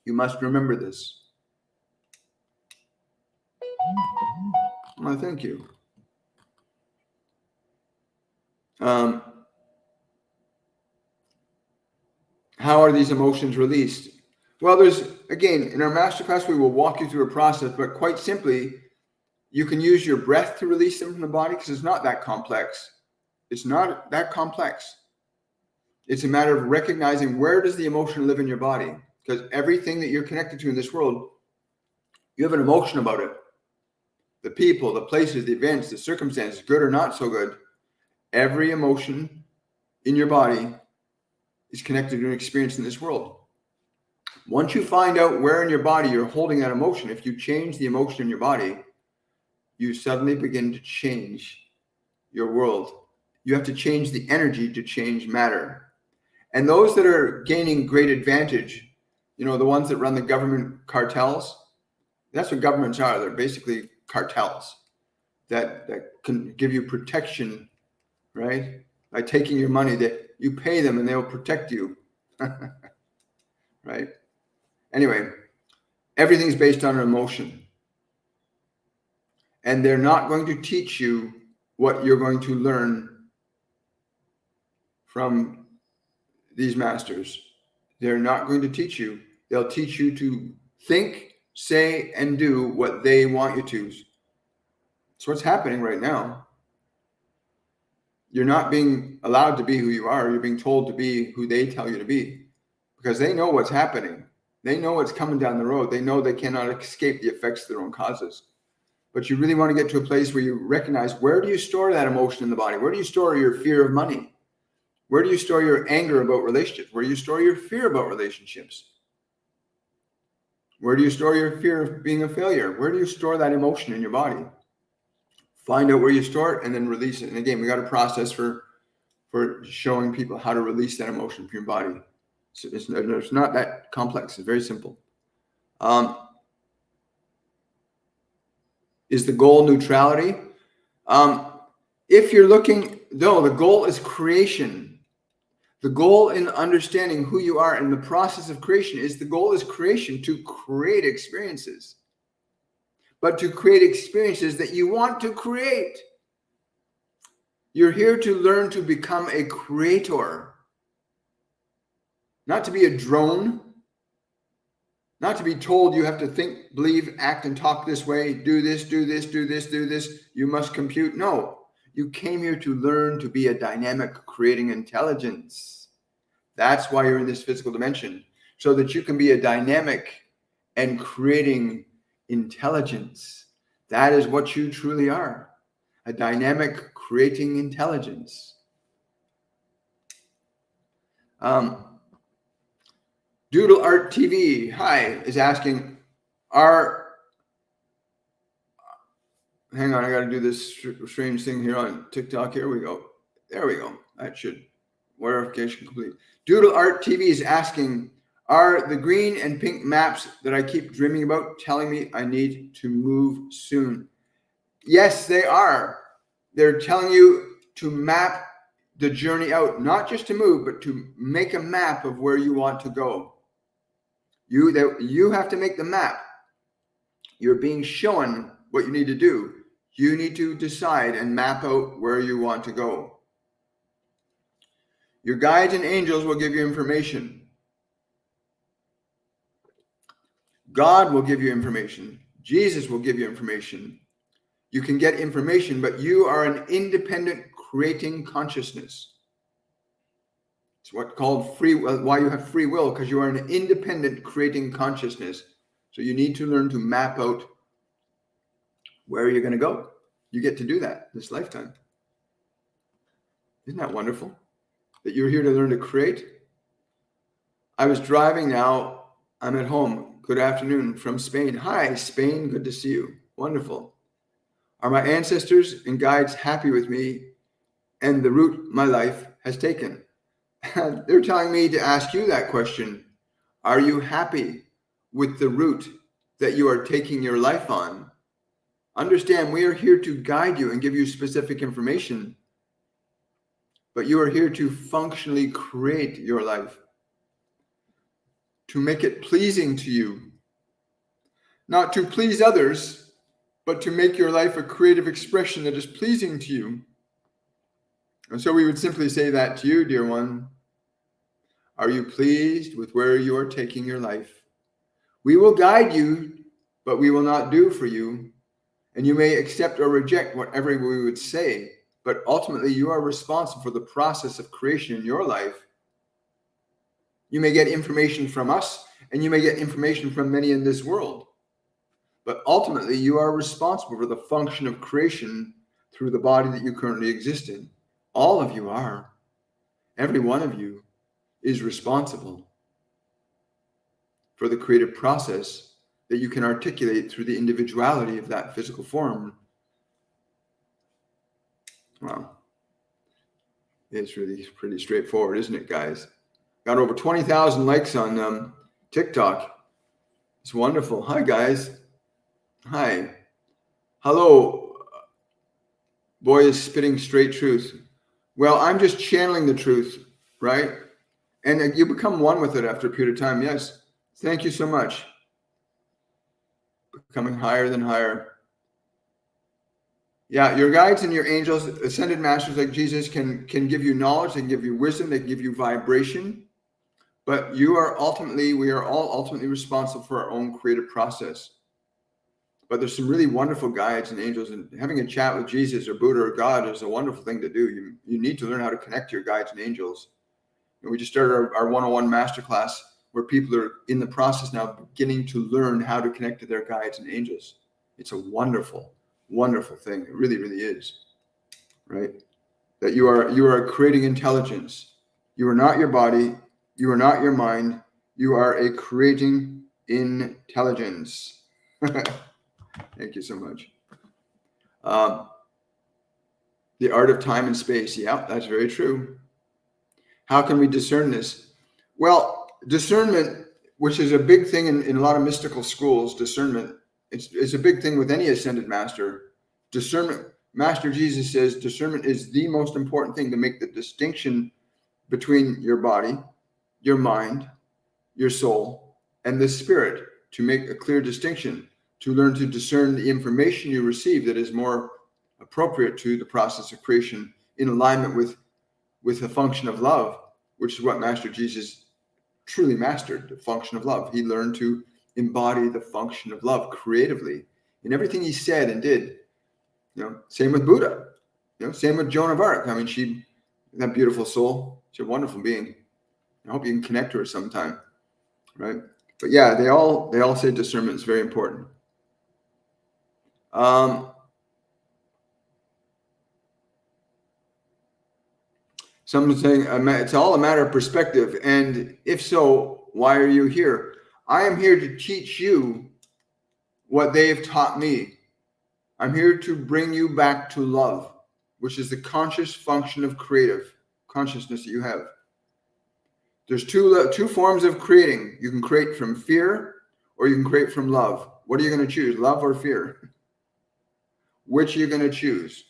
You must remember this. Well, thank you. How are these emotions released? Well, again, in our masterclass, we will walk you through a process, but quite simply, you can use your breath to release them from the body because it's not that complex. It's not that complex. It's a matter of recognizing where does the emotion live in your body, because everything that you're connected to in this world, you have an emotion about it. The people, the places, the events, the circumstances, good or not so good, every emotion in your body is connected to an experience in this world. Once you find out where in your body you're holding that emotion, if you change the emotion in your body, you suddenly begin to change your world. You have to change the energy to change matter. And those that are gaining great advantage, the ones that run the government cartels, that's what governments are. They're basically cartels that can give you protection, right? By taking your money, that you pay them and they'll protect you, right? Anyway, everything's based on an emotion. And they're not going to teach you what you're going to learn from these masters. They're not going to teach you. They'll teach you to think, say, and do what they want you to. It's what's happening right now. You're not being allowed to be who you are. You're being told to be who they tell you to be, because they know what's happening. They know what's coming down the road. They know they cannot escape the effects of their own causes. But you really want to get to a place where you recognize, where do you store that emotion in the body? Where do you store your fear of money? Where do you store your anger about relationships? Where do you store your fear about relationships? Where do you store your fear of being a failure? Where do you store that emotion in your body? Find out where you store it and then release it. And again, we got a process for showing people how to release that emotion from your body. So it's not that complex. It's very simple. Is the goal neutrality? If you're looking, no, the goal is creation. The goal in understanding who you are in the process of creation is creation, to create experiences. But to create experiences that you want to create. You're here to learn to become a creator. Not to be a drone. Not to be told you have to think, believe, act, and talk this way. Do this, do this, do this, do this. You must compute. No. You came here to learn to be a dynamic creating intelligence. That's why you're in this physical dimension, so that you can be a dynamic and creating intelligence. That is what you truly are, a dynamic creating intelligence. Doodle Art TV, hi, is asking, hang on, I got to do this strange thing here on TikTok. Here we go. There we go. That should, verification complete. Doodle Art TV is asking, are the green and pink maps that I keep dreaming about telling me I need to move soon? Yes, they are. They're telling you to map the journey out, not just to move, but to make a map of where you want to go. You have to make the map. You're being shown what you need to do. You need to decide and map out where you want to go. Your guides and angels will give you information. God will give you information. Jesus will give you information. You can get information, but you are an independent creating consciousness. It's what's called free will, why you have free will, because you are an independent creating consciousness. So you need to learn to map out where you're going to go. You get to do that this lifetime. Isn't that wonderful? That you're here to learn to create. I was driving now. I'm at home. Good afternoon from Spain. Hi, Spain. Good to see you. Wonderful. Are my ancestors and guides happy with me and the route my life has taken? They're telling me to ask you that question. Are you happy with the route that you are taking your life on? Understand, we are here to guide you and give you specific information, but you are here to functionally create your life, to make it pleasing to you, not to please others, but to make your life a creative expression that is pleasing to you. And so we would simply say that to you, dear one. Are you pleased with where you are taking your life? We will guide you, but we will not do for you. And you may accept or reject whatever we would say, but ultimately you are responsible for the process of creation in your life. You may get information from us, and you may get information from many in this world. But ultimately, you are responsible for the function of creation through the body that you currently exist in. All of you are. Every one of you is responsible for the creative process that you can articulate through the individuality of that physical form. Wow. It's really pretty straightforward, isn't it, guys? Got over 20,000 likes on TikTok. It's wonderful. Hi, guys. Hi. Hello. Boy is spitting straight truth. Well, I'm just channeling the truth, right? And you become one with it after a period of time. Yes. Thank you so much. Becoming higher than higher. Yeah, your guides and your angels, ascended masters like Jesus can give you knowledge, they can give you wisdom, they can give you vibration. But we are all ultimately responsible for our own creative process. But there's some really wonderful guides and angels, and having a chat with Jesus or Buddha or God is a wonderful thing to do. You need to learn how to connect to your guides and angels. And we just started our 101 masterclass where people are in the process now beginning to learn how to connect to their guides and angels. It's a wonderful, wonderful thing. It really, really is, right? That you are creating intelligence. You are not your body. You are not your mind. You are a creating intelligence. Thank you so much. The art of time and space. Yeah, that's very true. How can we discern this? Well, discernment, which is a big thing in a lot of mystical schools, discernment, it's a big thing with any ascended master. Discernment, Master Jesus says discernment is the most important thing to make the distinction between your body, your mind, your soul, and the spirit, to make a clear distinction, to learn to discern the information you receive that is more appropriate to the process of creation in alignment with the function of love, which is what Master Jesus truly mastered, the function of love. He learned to embody the function of love creatively in everything he said and did. Same with Buddha. Same with Joan of Arc. I mean, that beautiful soul. She's a wonderful being. I hope you can connect to her sometime, right? But yeah, they all say discernment is very important. Someone's saying it's all a matter of perspective. And if so, why are you here? I am here to teach you what they have taught me. I'm here to bring you back to love, which is the conscious function of creative consciousness that you have. There's two forms of creating. You can create from fear or you can create from love. What are you going to choose, love or fear? Which are you going to choose?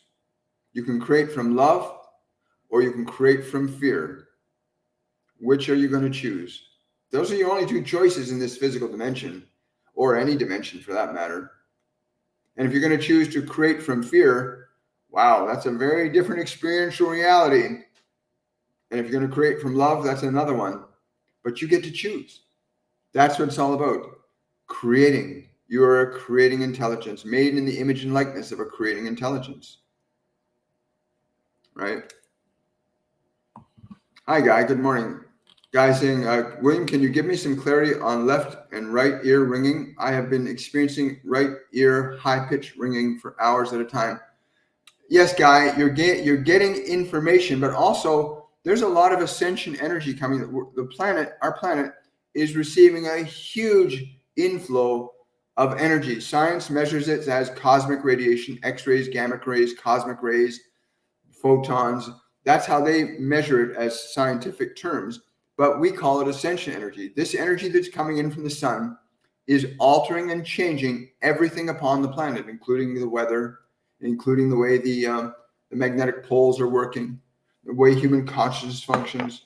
You can create from love or you can create from fear. Which are you going to choose? Those are your only two choices in this physical dimension, or any dimension for that matter. And if you're going to choose to create from fear, wow, that's a very different experiential reality. And if you're going to create from love, that's another one. But you get to choose. That's what it's all about. Creating You are a creating intelligence, made in the image and likeness of a creating intelligence. Right? Hi, Guy. Good morning. Guy saying, William, can you give me some clarity on left and right ear ringing? I have been experiencing right ear high-pitched ringing for hours at a time. Yes, Guy, you're getting information, but also there's a lot of ascension energy coming. The planet, our planet, is receiving a huge inflow of energy. Science measures it as cosmic radiation, X-rays, gamma rays, cosmic rays, photons. That's how they measure it as scientific terms, but we call it ascension energy. This energy that's coming in from the sun is altering and changing everything upon the planet, including the weather, including the way the magnetic poles are working, the way human consciousness functions.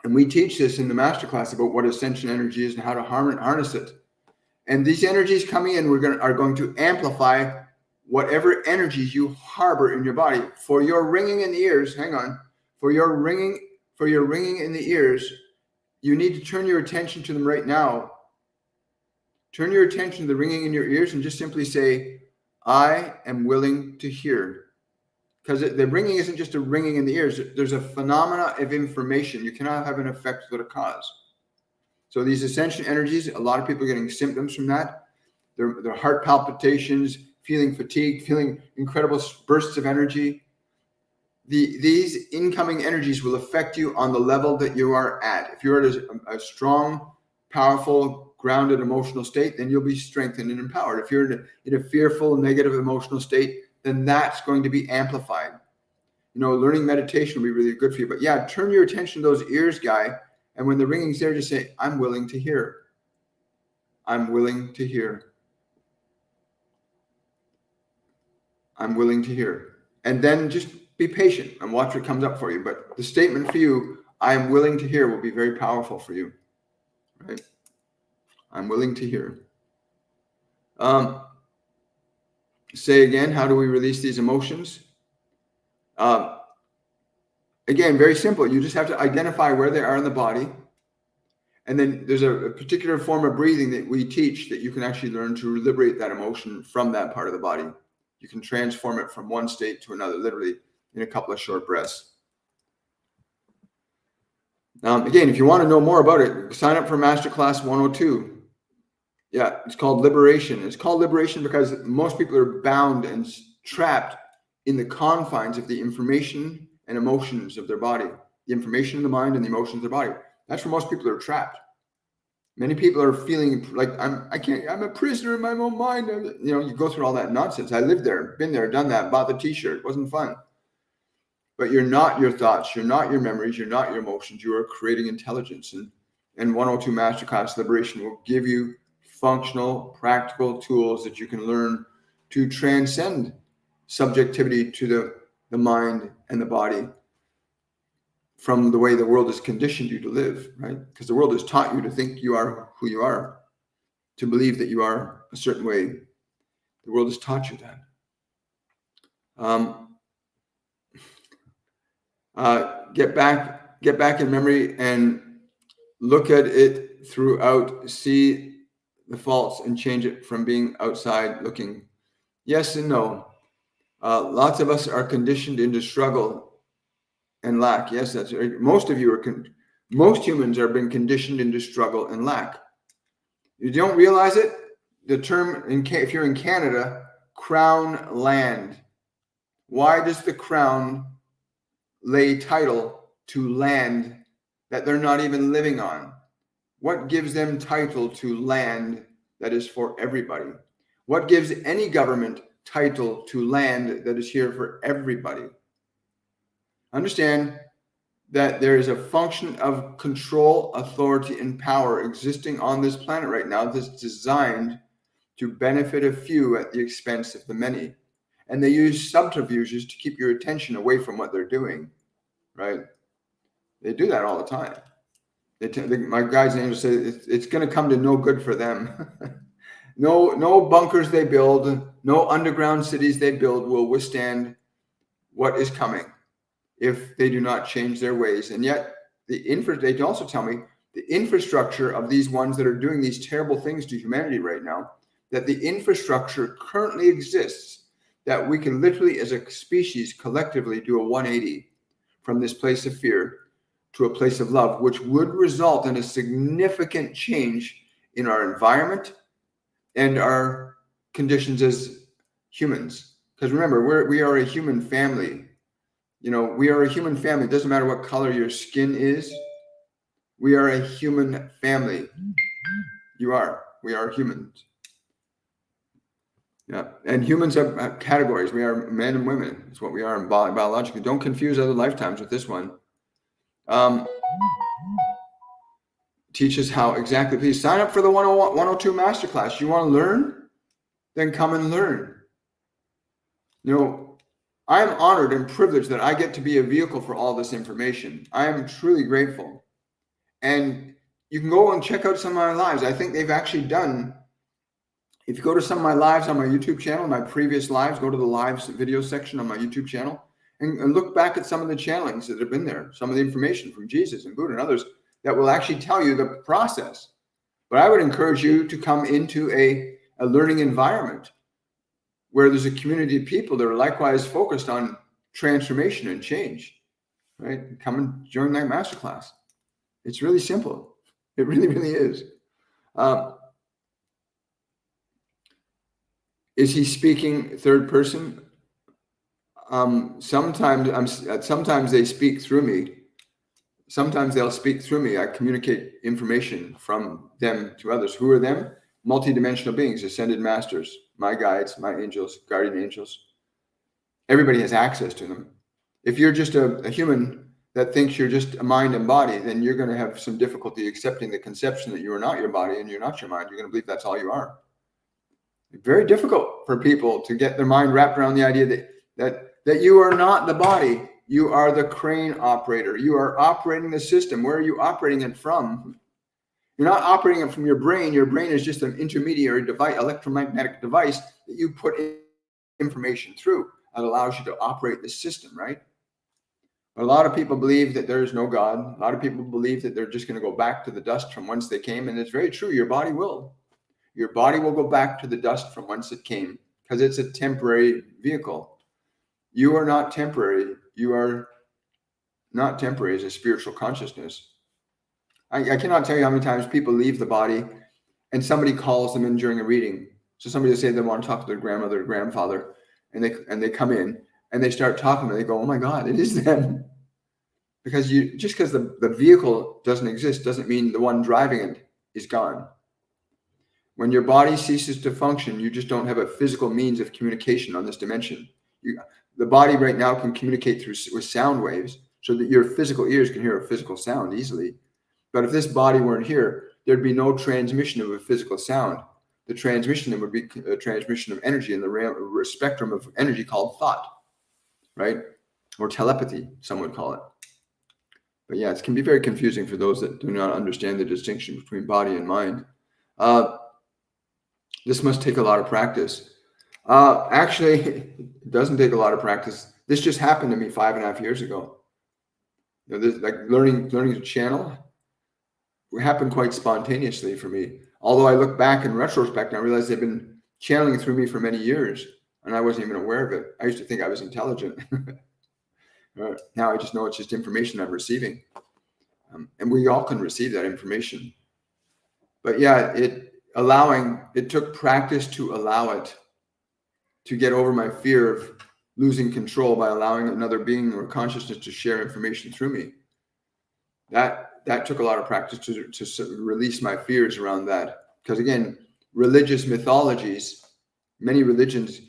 And we teach this in the masterclass about what ascension energy is and how to harness it. And these energies coming in are going to amplify whatever energies you harbor in your body. For your ringing in the ears, for your ringing in the ears, you need to turn your attention to them right now. Turn your attention to the ringing in your ears and just simply say, I am willing to hear. Because the ringing isn't just a ringing in the ears. There's a phenomena of information. You cannot have an effect without a cause. So these ascension energies, a lot of people are getting symptoms from that. Their heart palpitations, feeling fatigue, feeling incredible bursts of energy. These incoming energies will affect you on the level that you are at. If you're at a strong, powerful, grounded emotional state, then you'll be strengthened and empowered. If you're in a fearful, negative emotional state, then that's going to be amplified. Learning meditation will be really good for you. But yeah, turn your attention to those ears, Guy. And when the ringing's there, just say, I'm willing to hear. I'm willing to hear. I'm willing to hear. And then just be patient and watch what comes up for you. But the statement for you, I'm willing to hear, will be very powerful for you. Right? I'm willing to hear. Say again, how do we release these emotions? Again, very simple. You just have to identify where they are in the body. And then there's a particular form of breathing that we teach that you can actually learn to liberate that emotion from that part of the body. You can transform it from one state to another, literally in a couple of short breaths. Again, if you want to know more about it, sign up for Masterclass 102. Yeah, it's called Liberation. It's called Liberation because most people are bound and trapped in the confines of the information and emotions of their body, the information in the mind and the emotions of their body. That's where most people are trapped. Many people are feeling like I'm a prisoner in my own mind. You go through all that nonsense. I lived there, been there, done that, bought the t-shirt. It wasn't fun. But you're not your thoughts. You're not your memories. You're not your emotions. You are creating intelligence. And 102 Masterclass Liberation will give you functional, practical tools that you can learn to transcend subjectivity to the mind and the body from the way the world has conditioned you to live, right? Because the world has taught you to think you are who you are, to believe that you are a certain way. The world has taught you that. Get back in memory and look at it throughout. See the faults and change it from being outside looking. Yes and no. Lots of us are conditioned into struggle and lack. Yes, that's right. Most humans are being conditioned into struggle and lack. You don't realize it. The term, if you're in Canada, crown land. Why does the crown lay title to land that they're not even living on? What gives them title to land that is for everybody? What gives any government title to land that is here for everybody? Understand that there is a function of control, authority, and power existing on this planet right now that's designed to benefit a few at the expense of the many. And they use subterfuges to keep your attention away from what they're doing, right? They do that all the time. My guides and angels say it's going to come to no good for them. No bunkers they build, no underground cities they build will withstand what is coming if they do not change their ways. And yet they also tell me the infrastructure of these ones that are doing these terrible things to humanity right now, that the infrastructure currently exists, that we can literally as a species collectively do a 180 from this place of fear to a place of love, which would result in a significant change in our environment and our conditions as humans. Because remember, we are a human family. We are a human family. It doesn't matter what color your skin is. We are a human family. We are humans. Yeah. And humans have categories. We are men and women. It's what we are biologically. Don't confuse other lifetimes with this one. Teach us how exactly. Please sign up for the 102 masterclass. You want to learn? Then come and learn. I am honored and privileged that I get to be a vehicle for all this information. I am truly grateful. And you can go and check out some of my lives. I think they've actually done, if you go to some of my lives on my YouTube channel, my previous lives, go to the lives video section on my YouTube channel and look back at some of the channelings that have been there, some of the information from Jesus and Buddha and others that will actually tell you the process. But I would encourage you to come into a learning environment where there's a community of people that are likewise focused on transformation and change, right? Come and join that masterclass. It's really simple. It really, really is. Is he speaking third person? Sometimes they speak through me. Sometimes they'll speak through me. I communicate information from them to others. Who are them? Multidimensional beings, ascended masters, my guides, my angels, guardian angels. Everybody has access to them. If you're just a human that thinks you're just a mind and body, then you're going to have some difficulty accepting the conception that you are not your body and you're not your mind. You're going to believe that's all you are. It's very difficult for people to get their mind wrapped around the idea that you are not the body. You are the crane operator. You are operating the system. Where are you operating it from? You're not operating it from your brain. Your brain is just an intermediary device, electromagnetic device that you put information through that allows you to operate the system, right? But a lot of people believe that there is no God. A lot of people believe that they're just going to go back to the dust from whence they came. And it's very true. Your body will. Your body will go back to the dust from whence it came because it's a temporary vehicle. You are not temporary. You are not temporary as a spiritual consciousness. I cannot tell you how many times people leave the body and somebody calls them in during a reading. So somebody will say they want to talk to their grandmother or grandfather, and they come in and they start talking and they go, oh my God, it is them. Because the vehicle doesn't exist doesn't mean the one driving it is gone. When your body ceases to function, you just don't have a physical means of communication on this dimension. The body right now can communicate with sound waves so that your physical ears can hear a physical sound easily. But if this body weren't here, there'd be no transmission of a physical sound. The transmission would be a transmission of energy in the spectrum of energy called thought, right? Or telepathy, some would call it. But yeah, it can be very confusing for those that do not understand the distinction between body and mind. This must take a lot of practice. Actually, it doesn't take a lot of practice. This just happened to me 5.5 years ago. This, like learning to channel, it happened quite spontaneously for me. Although I look back in retrospect and I realize they've been channeling through me for many years, and I wasn't even aware of it. I used to think I was intelligent. Now I just know it's just information I'm receiving, and we all can receive that information. But yeah, it took practice to allow it, to get over my fear of losing control by allowing another being or consciousness to share information through me. That took a lot of practice to release my fears around that. Because again, religious mythologies, many religions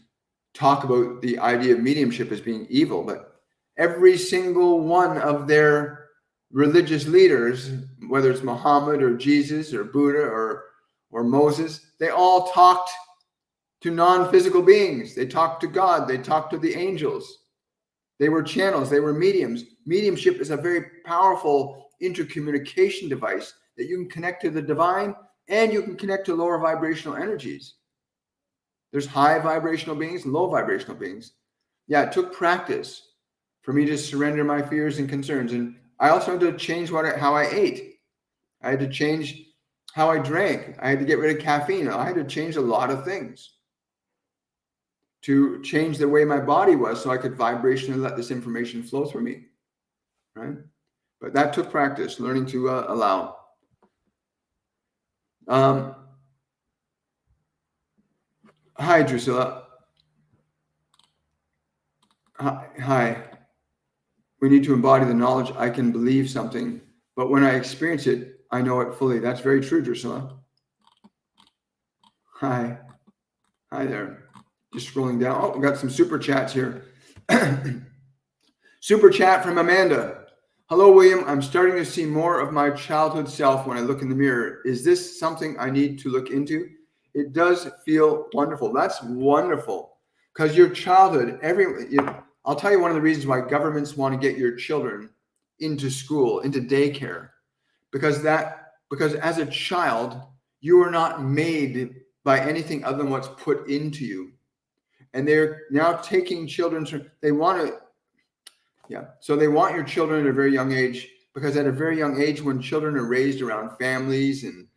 talk about the idea of mediumship as being evil, but every single one of their religious leaders, whether it's Muhammad or Jesus or Buddha or Moses, they all talked to non-physical beings. They talked to God. They talked to the angels. They were channels. They were mediums. Mediumship is a very powerful intercommunication device that you can connect to the divine and you can connect to lower vibrational energies. There's high vibrational beings and low vibrational beings. Yeah, it took practice for me to surrender my fears and concerns. And I also had to change how I ate. I had to change how I drank. I had to get rid of caffeine. I had to change a lot of things to change the way my body was so I could vibrationally let this information flow through me, right? But that took practice, learning to allow. Hi, Drusilla. Hi. We need to embody the knowledge. I can believe something, but when I experience it, I know it fully. That's very true, Drusilla. Hi. Hi there. Just scrolling down. Oh, we got some super chats here. Super chat from Amanda. Hello, William. I'm starting to see more of my childhood self when I look in the mirror. Is this something I need to look into? It does feel wonderful. That's wonderful. Because your childhood, I'll tell you one of the reasons why governments want to get your children into school, into daycare. Because as a child, you are not made by anything other than what's put into you. And they're now taking children, so they want your children at a very young age, because at a very young age, when children are raised around families and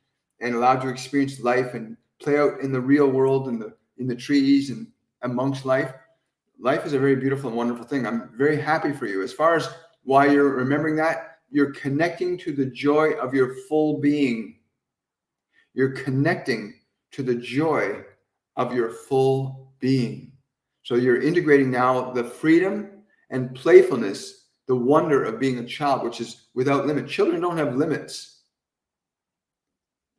allowed to experience life and play out in the real world, in the trees and amongst life is a very beautiful and wonderful thing. I'm very happy for you. As far as why you're remembering that, you're connecting to the joy of your full being. You're connecting to the joy of your full being. So you're integrating now the freedom and playfulness, the wonder of being a child, which is without limit. Children don't have limits.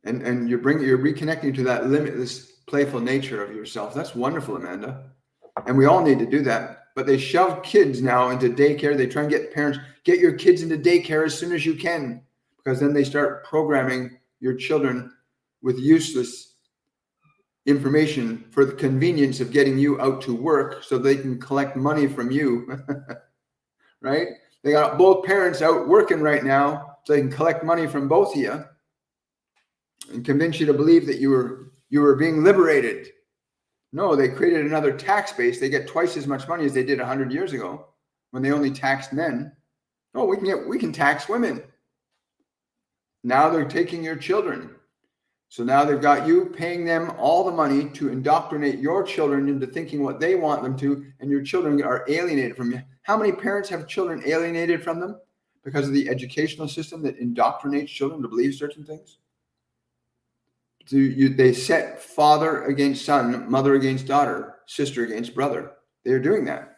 And you're reconnecting to that limitless, playful nature of yourself. That's wonderful, Amanda. And we all need to do that. But they shove kids now into daycare. They try and get parents, get your kids into daycare as soon as you can, because then they start programming your children with useless information for the convenience of getting you out to work so they can collect money from you. Right? They got both parents out working right now so they can collect money from both of you and convince you to believe that you were being liberated. No, they created another tax base. They get twice as much money as they did 100 years ago when they only taxed men. Oh, we can tax women. Now they're taking your children. So now they've got you paying them all the money to indoctrinate your children into thinking what they want them to, and your children are alienated from you. How many parents have children alienated from them because of the educational system that indoctrinates children to believe certain things? They set father against son, mother against daughter, sister against brother. They're doing that.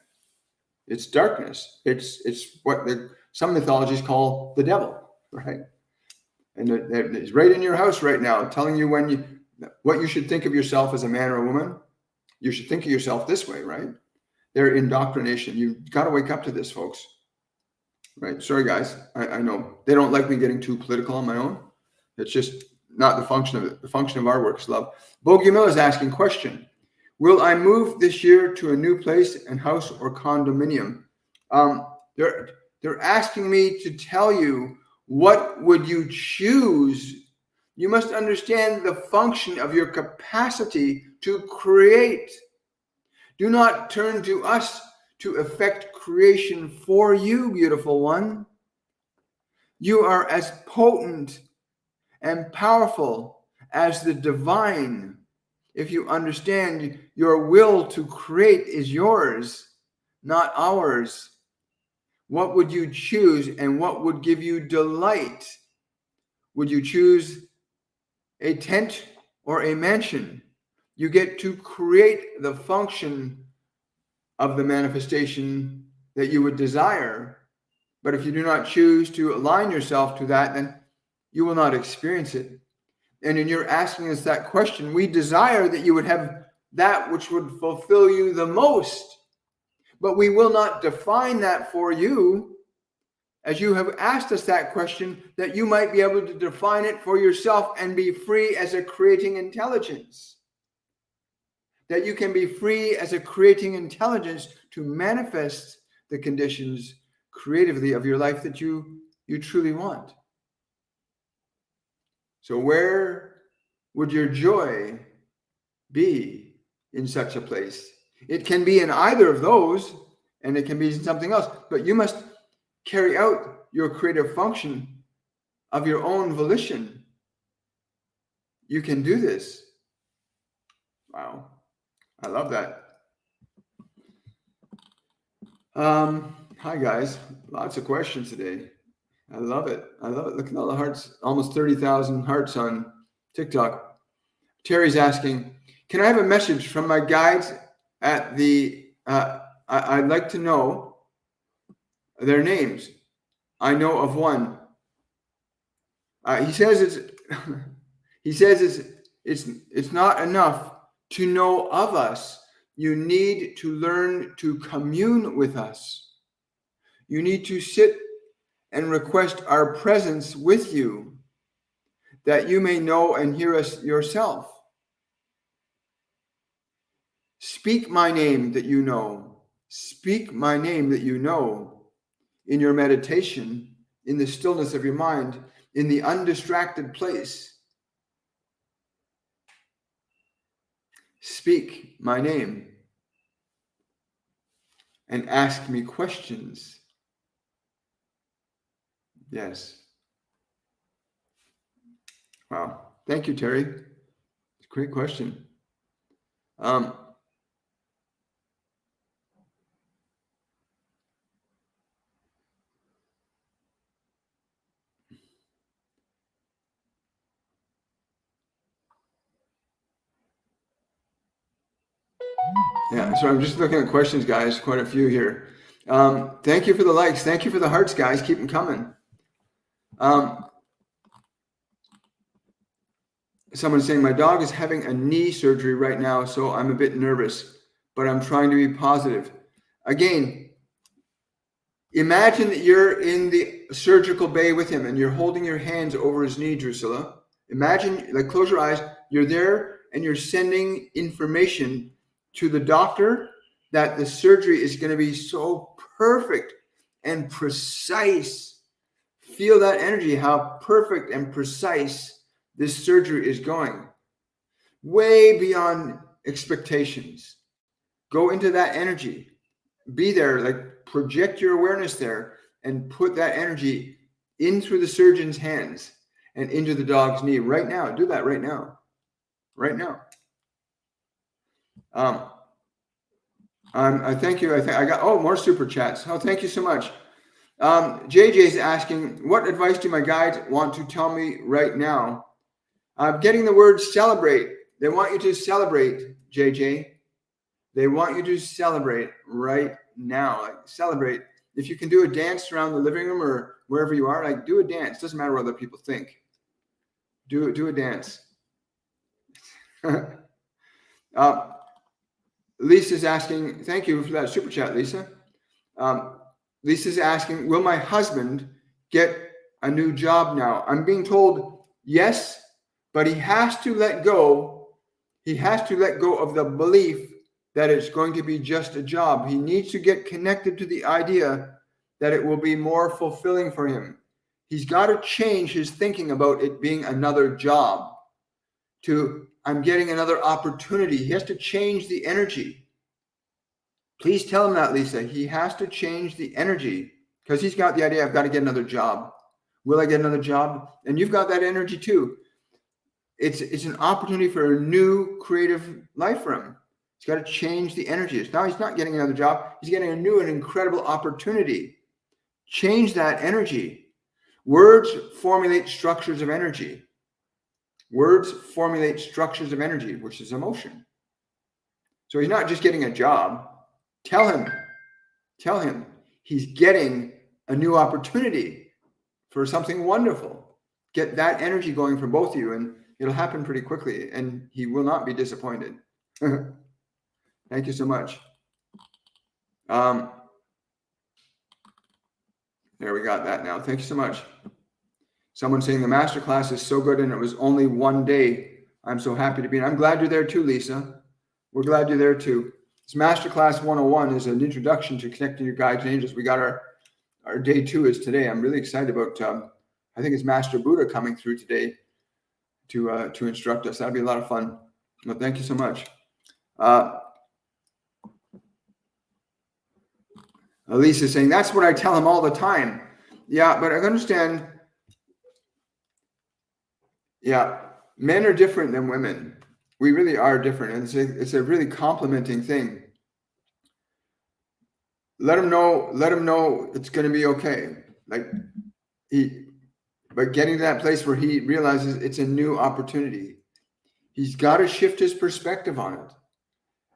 It's darkness. It's what some mythologies call the devil, right? And it's right in your house right now, telling you what you should think of yourself as a man or a woman. You should think of yourself this way, right? Their indoctrination. You've got to wake up to this, folks. Right? Sorry, guys. I know they don't like me getting too political on my own. It's just not the function of it. The function of our work is love. Bogey Mill is asking question: will I move this year to a new place and house or condominium? They're asking me to tell you, what would you choose? You must understand the function of your capacity to create. Do not turn to us to effect creation for you, beautiful one. You are as potent and powerful as the divine. If you understand your will to create is yours, not ours. What would you choose and what would give you delight? Would you choose a tent or a mansion? You get to create the function of the manifestation that you would desire. But if you do not choose to align yourself to that, then you will not experience it. And in your asking us that question, we desire that you would have that which would fulfill you the most. But we will not define that for you, as you have asked us that question, that you might be able to define it for yourself and be free as a creating intelligence. That you can be free as a creating intelligence to manifest the conditions creatively of your life that you truly want. So where would your joy be in such a place? It can be in either of those, and it can be in something else, but you must carry out your creative function of your own volition. You can do this. Wow. I love that. Hi guys. Lots of questions today. I love it. I love it. Look at all the hearts. Almost 30,000 hearts on TikTok. Terry's asking, can I have a message from my guides at the, I'd like to know their names. I know of one. He says it's not enough to know of us. You need to learn to commune with us. You need to sit and request our presence with you, that you may know and hear us yourself. Speak my name that you know. Speak my name that you know in your meditation, in the stillness of your mind, in the undistracted place. Speak my name and ask me questions. Yes. Wow. Thank you, Terry. It's a great question. Yeah, so I'm just looking at questions, guys. Quite a few here. Thank you for the likes. Thank you for the hearts, guys. Keep them coming. Someone's saying, my dog is having a knee surgery right now, so I'm a bit nervous, but I'm trying to be positive. Again, imagine that you're in the surgical bay with him and you're holding your hands over his knee, Drusilla. Imagine, like, close your eyes. You're there and you're sending information to the doctor that the surgery is going to be so perfect and precise. Feel that energy, how perfect and precise this surgery is going. Way beyond expectations. Go into that energy. Be there, like project your awareness there and put that energy in through the surgeon's hands and into the dog's knee right now. Do that right now. Right now. I thank you. I got more super chats. Oh, thank you so much. JJ's asking, what advice do my guides want to tell me right now? Getting the word celebrate. They want you to celebrate, JJ. They want you to celebrate right now. Like, celebrate. If you can do a dance around the living room or wherever you are, like, do a dance. Doesn't matter what other people think. Do a dance. Lisa's asking, thank you for that super chat, Lisa. Lisa's asking, will my husband get a new job now? I'm being told yes, but he has to let go. He has to let go of the belief that it's going to be just a job. He needs to get connected to the idea that it will be more fulfilling for him. He's got to change his thinking about it being another job to, I'm getting another opportunity. He has to change the energy. Please tell him that, Lisa. He has to change the energy because he's got the idea, I've got to get another job. Will I get another job? And you've got that energy too. It's an opportunity for a new creative life for him. He's got to change the energy. Now he's not getting another job. He's getting a new and incredible opportunity. Change that energy. Words formulate structures of energy. Words formulate structures of energy, which is emotion. So he's not just getting a job. Tell him he's getting a new opportunity for something wonderful. Get that energy going for both of you, and it'll happen pretty quickly, and he will not be disappointed. Thank you so much. There, we got that now. Thank you so much. Someone saying the masterclass is so good and it was only one day. I'm so happy to be in. I'm glad you're there too, Lisa. We're glad you're there too. This masterclass 101 is an introduction to connecting your guides and angels. We got our day 2 is today. I'm really excited about, I think it's Master Buddha coming through today to instruct us. That'd be a lot of fun. Well, thank you so much. Elise is saying, that's what I tell him all the time. Yeah, but I understand Yeah, men are different than women. We really are different, and it's a really complimenting thing. Let him know it's going to be okay. Like but getting to that place where he realizes it's a new opportunity. He's got to shift his perspective on it.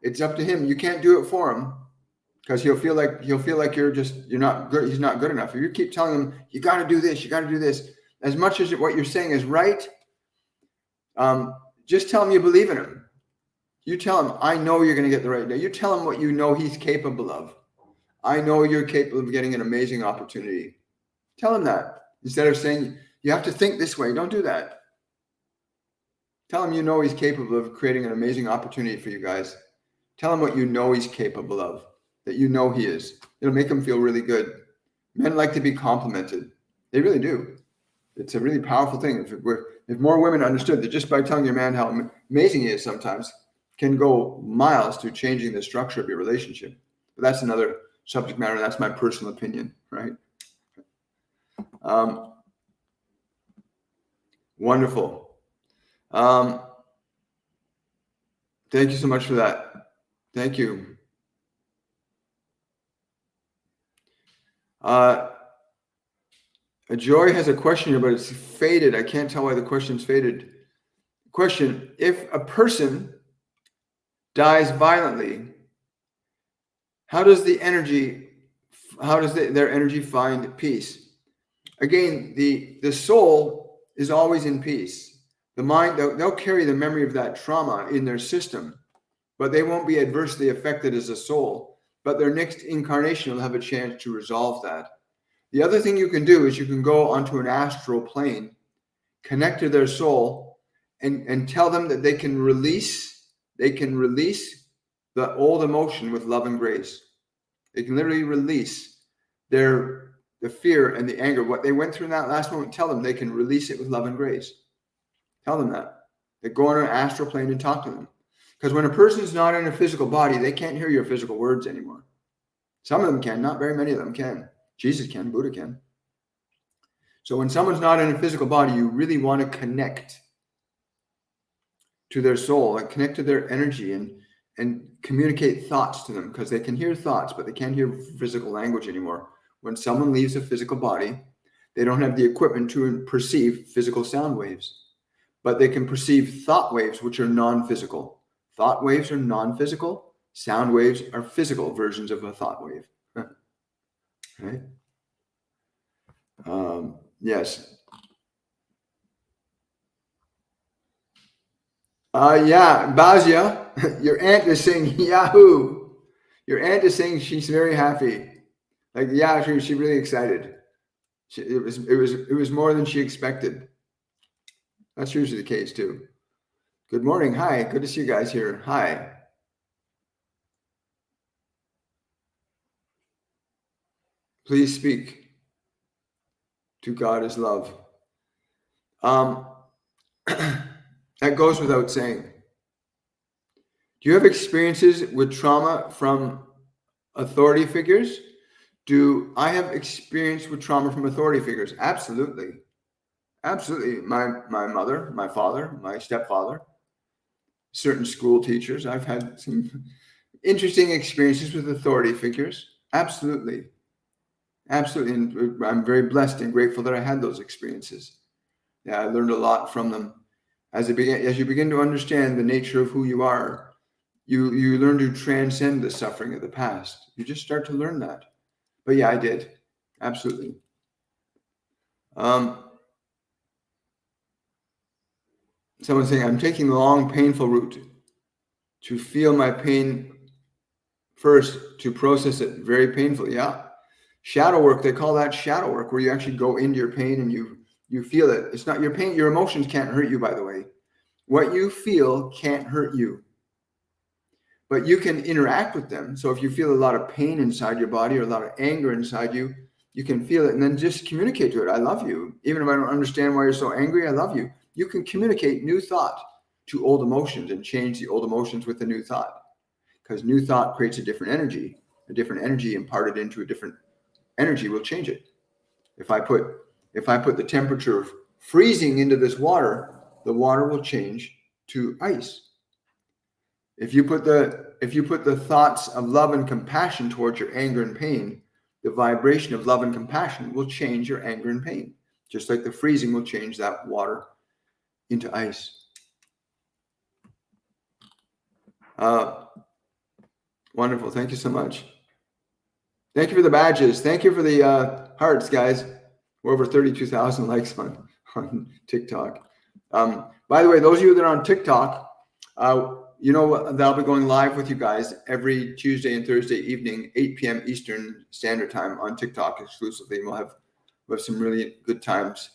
It's up to him. You can't do it for him, because he'll feel like you're not good. He's not good enough. If you keep telling him, you got to do this, you got to do this, as much as what you're saying is right, just tell him you believe in him. You tell him, I know you're going to get the right day. You tell him what you know he's capable of. I know you're capable of getting an amazing opportunity. Tell him that, instead of saying you have to think this way. Don't do that. Tell him you know he's capable of creating an amazing opportunity for you guys. Tell him what you know he's capable of, that you know he is. It'll make him feel really good. Men like to be complimented. They really do. It's a really powerful thing. If more women understood that just by telling your man how amazing he is sometimes can go miles to changing the structure of your relationship. But that's another subject matter. That's my personal opinion, right? Wonderful. Thank you so much for that. Thank you. Joy has a question here, but it's faded. I can't tell why the question's faded. Question: if a person dies violently, how does their energy find peace? Again, the soul is always in peace. The mind, they'll carry the memory of that trauma in their system, but they won't be adversely affected as a soul. But their next incarnation will have a chance to resolve that. The other thing you can do is you can go onto an astral plane, connect to their soul, and tell them that they can release the old emotion with love and grace. They can literally release the fear and the anger, what they went through in that last moment. Tell them they can release it with love and grace. Tell them that. They go on an astral plane and talk to them. Because when a person's not in a physical body, they can't hear your physical words anymore. Some of them can, not very many of them can. Jesus can, Buddha can. So when someone's not in a physical body, you really want to connect to their soul, and connect to their energy, and communicate thoughts to them, because they can hear thoughts, but they can't hear physical language anymore. When someone leaves a physical body, they don't have the equipment to perceive physical sound waves, but they can perceive thought waves, which are non-physical. Thought waves are non-physical. Sound waves are physical versions of a thought wave. Right? Yes. Yeah, Bazia, your aunt is saying Yahoo. Your aunt is saying she's very happy. Like, yeah, she's really excited. It was more than she expected. That's usually the case too. Good morning. Hi. Good to see you guys here. Hi. Please speak. To God is love. That goes without saying. Do you have experiences with trauma from authority figures? Do I have experience with trauma from authority figures? Absolutely. Absolutely. My mother, my father, my stepfather, certain school teachers. I've had some interesting experiences with authority figures. Absolutely. Absolutely. And I'm very blessed and grateful that I had those experiences. Yeah, I learned a lot from them. As you begin to understand the nature of who you are, you learn to transcend the suffering of the past. You just start to learn that. But yeah, I did. Absolutely. Someone's saying, I'm taking the long, painful route to feel my pain first, to process it very painfully. Yeah. Shadow work, they call that shadow work, where you actually go into your pain and you feel it. It's not your pain. Your emotions can't hurt you, by the way. What you feel can't hurt you, but you can interact with them. So if you feel a lot of pain inside your body or a lot of anger inside you, you can feel it and then just communicate to it. I love you. Even if I don't understand why you're so angry, I love you. You can communicate new thought to old emotions and change the old emotions with a new thought, because new thought creates a different energy. A different energy imparted into a different energy will change it. If I put the temperature of freezing into this water, the water will change to ice. If you put the thoughts of love and compassion towards your anger and pain, the vibration of love and compassion will change your anger and pain, just like the freezing will change that water into ice. Wonderful. Thank you so much. Thank you for the badges. Thank you for the hearts, guys. We're over 32,000 likes on TikTok. By the way, those of you that are on TikTok, you know, they'll be going live with you guys every Tuesday and Thursday evening, 8 p.m. Eastern Standard Time on TikTok exclusively. And we'll have some really good times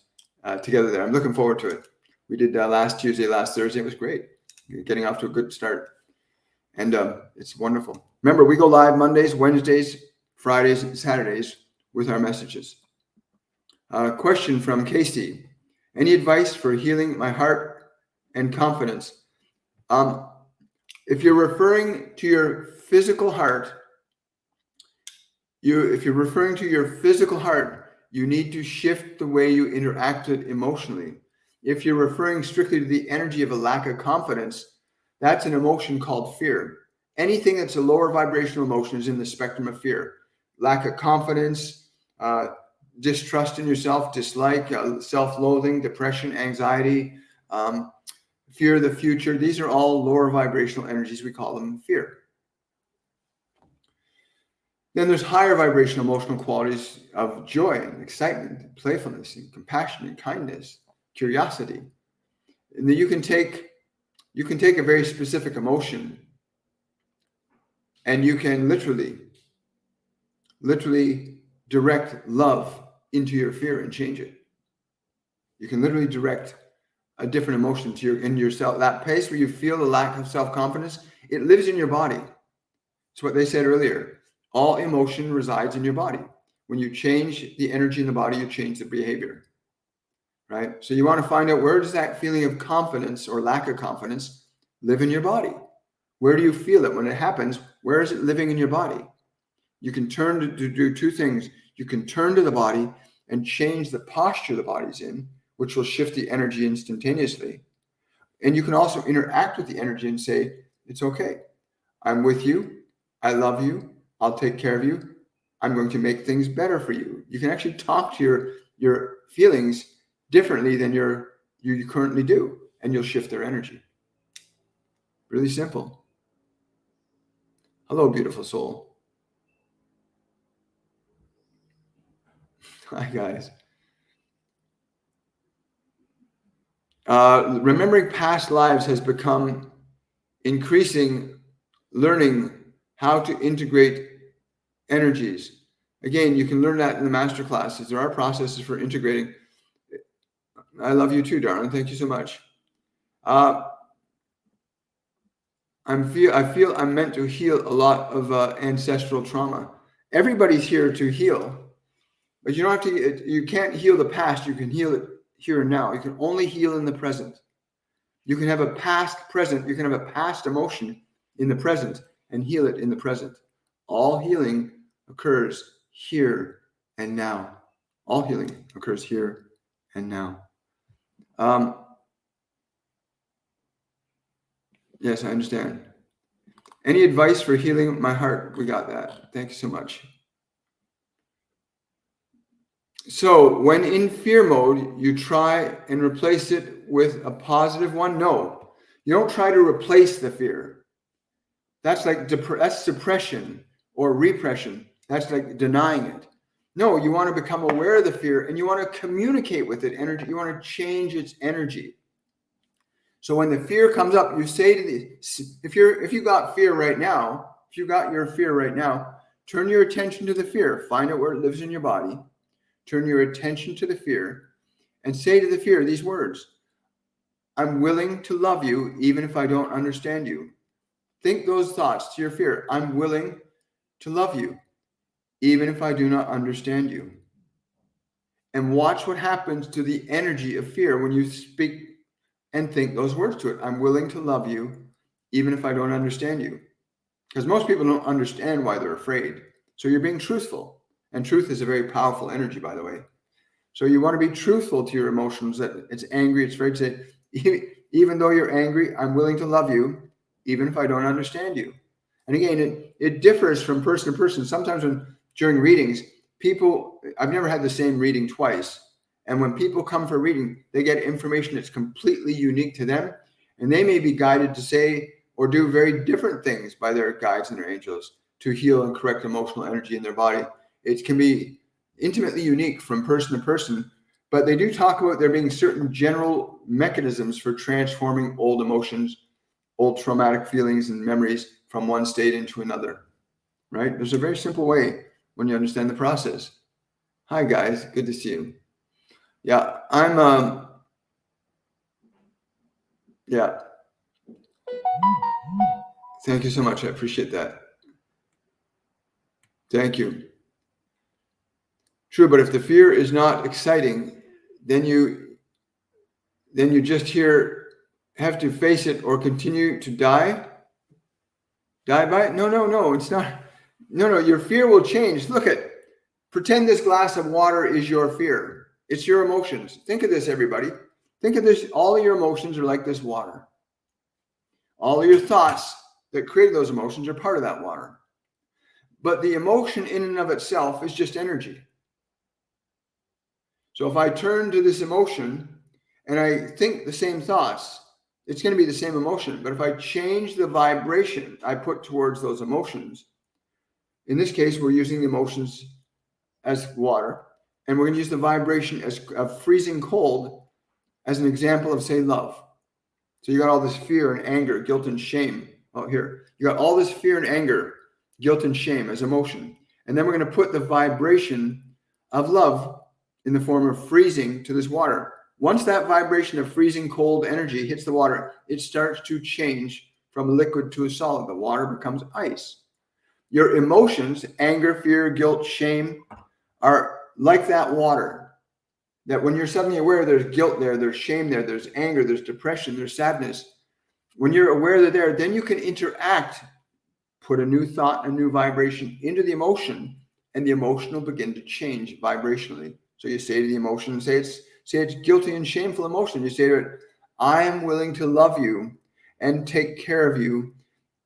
together there. I'm looking forward to it. We did last Tuesday, last Thursday. It was great. Getting off to a good start. And it's wonderful. Remember, we go live Mondays, Wednesdays, Fridays, and Saturdays with our messages. Question from Casey. Any advice for healing my heart and confidence? If you're referring to your physical heart, you need to shift the way you interact with it emotionally. If you're referring strictly to the energy of a lack of confidence, that's an emotion called fear. Anything that's a lower vibrational emotion is in the spectrum of fear. Lack of confidence, distrust in yourself, dislike, self-loathing, depression, anxiety, fear of the future. These are all lower vibrational energies. We call them fear. Then there's higher vibrational emotional qualities of joy and excitement, playfulness and compassion and kindness, curiosity. And then you can take a very specific emotion and you can literally direct love into your fear and change it. You can literally direct a different emotion to yourself. That place where you feel the lack of self-confidence, it lives in your body. It's what they said earlier. All emotion resides in your body. When you change the energy in the body, you change the behavior, right? So you want to find out, where does that feeling of confidence or lack of confidence live in your body? Where do you feel it when it happens? Where is it living in your body? You can turn to do two things. You can turn to the body and change the posture the body's in, which will shift the energy instantaneously. And you can also interact with the energy and say, it's okay. I'm with you. I love you. I'll take care of you. I'm going to make things better for you. You can actually talk to your feelings differently than you currently do, and you'll shift their energy. Really simple. Hello, beautiful soul. Hi, guys. Remembering past lives has become increasing learning how to integrate energies. Again, you can learn that in the master classes. There are processes for integrating. I love you too, darling. Thank you so much. I feel I'm meant to heal a lot of ancestral trauma. Everybody's here to heal, but you don't have to. You can't heal the past. You can heal it here and now. You can only heal in the present. You can have a past present. You can have a past emotion in the present and heal it in the present. All healing occurs here and now. All healing occurs here and now. Yes, I understand. Any advice for healing my heart? We got that. Thank you so much. So when in fear mode, you try and replace it with a positive one? No, you don't try to replace the fear. That's like that's suppression or repression. That's like denying it. No, you want to become aware of the fear and you want to communicate with it energy. You want to change its energy. So when the fear comes up, you say to if you got fear right now, if you got your fear right now, turn your attention to the fear. Find out where it lives in your body. Turn your attention to the fear and say to the fear these words: I'm willing to love you even if I don't understand you. Think those thoughts to your fear. I'm willing to love you even if I do not understand you. And watch what happens to the energy of fear when you speak and think those words to it. I'm willing to love you even if I don't understand you. Because most people don't understand why they're afraid. So you're being truthful. And truth is a very powerful energy, by the way. So you want to be truthful to your emotions, that it's angry, it's afraid to say, Even though you're angry, I'm willing to love you, even if I don't understand you. And again, it differs from person to person. Sometimes during readings, I've never had the same reading twice. And when people come for reading, they get information that's completely unique to them. And they may be guided to say or do very different things by their guides and their angels to heal and correct emotional energy in their body. It can be intimately unique from person to person, but they do talk about there being certain general mechanisms for transforming old emotions, old traumatic feelings and memories from one state into another, right? There's a very simple way when you understand the process. Hi, guys. Good to see you. Yeah, yeah. Thank you so much. I appreciate that. Thank you. True, but if the fear is not exciting, then you just have to face it or continue to die by it. No, it's not. No, your fear will change. Pretend this glass of water is your fear. It's your emotions. Think of this, everybody. Think of this. All of your emotions are like this water. All of your thoughts that create those emotions are part of that water. But the emotion in and of itself is just energy. So if I turn to this emotion and I think the same thoughts, it's going to be the same emotion. But if I change the vibration I put towards those emotions, in this case, we're using the emotions as water, and we're going to use the vibration of freezing cold as an example of, say, love. So you got all this fear and anger, guilt and shame. Oh, here. You got all this fear and anger, guilt and shame as emotion. And then we're going to put the vibration of love in the form of freezing to this water. Once that vibration of freezing cold energy hits the water, it starts to change from a liquid to a solid. The water becomes ice. Your emotions, anger, fear, guilt, shame, are like that water. That when you're suddenly aware there's guilt there, there's shame there, there's anger, there's depression, there's sadness. When you're aware they're there, then you can interact, put a new thought, a new vibration into the emotion, and the emotion will begin to change vibrationally. So you say to the emotion, say it's guilty and shameful emotion. You say to it, I am willing to love you and take care of you,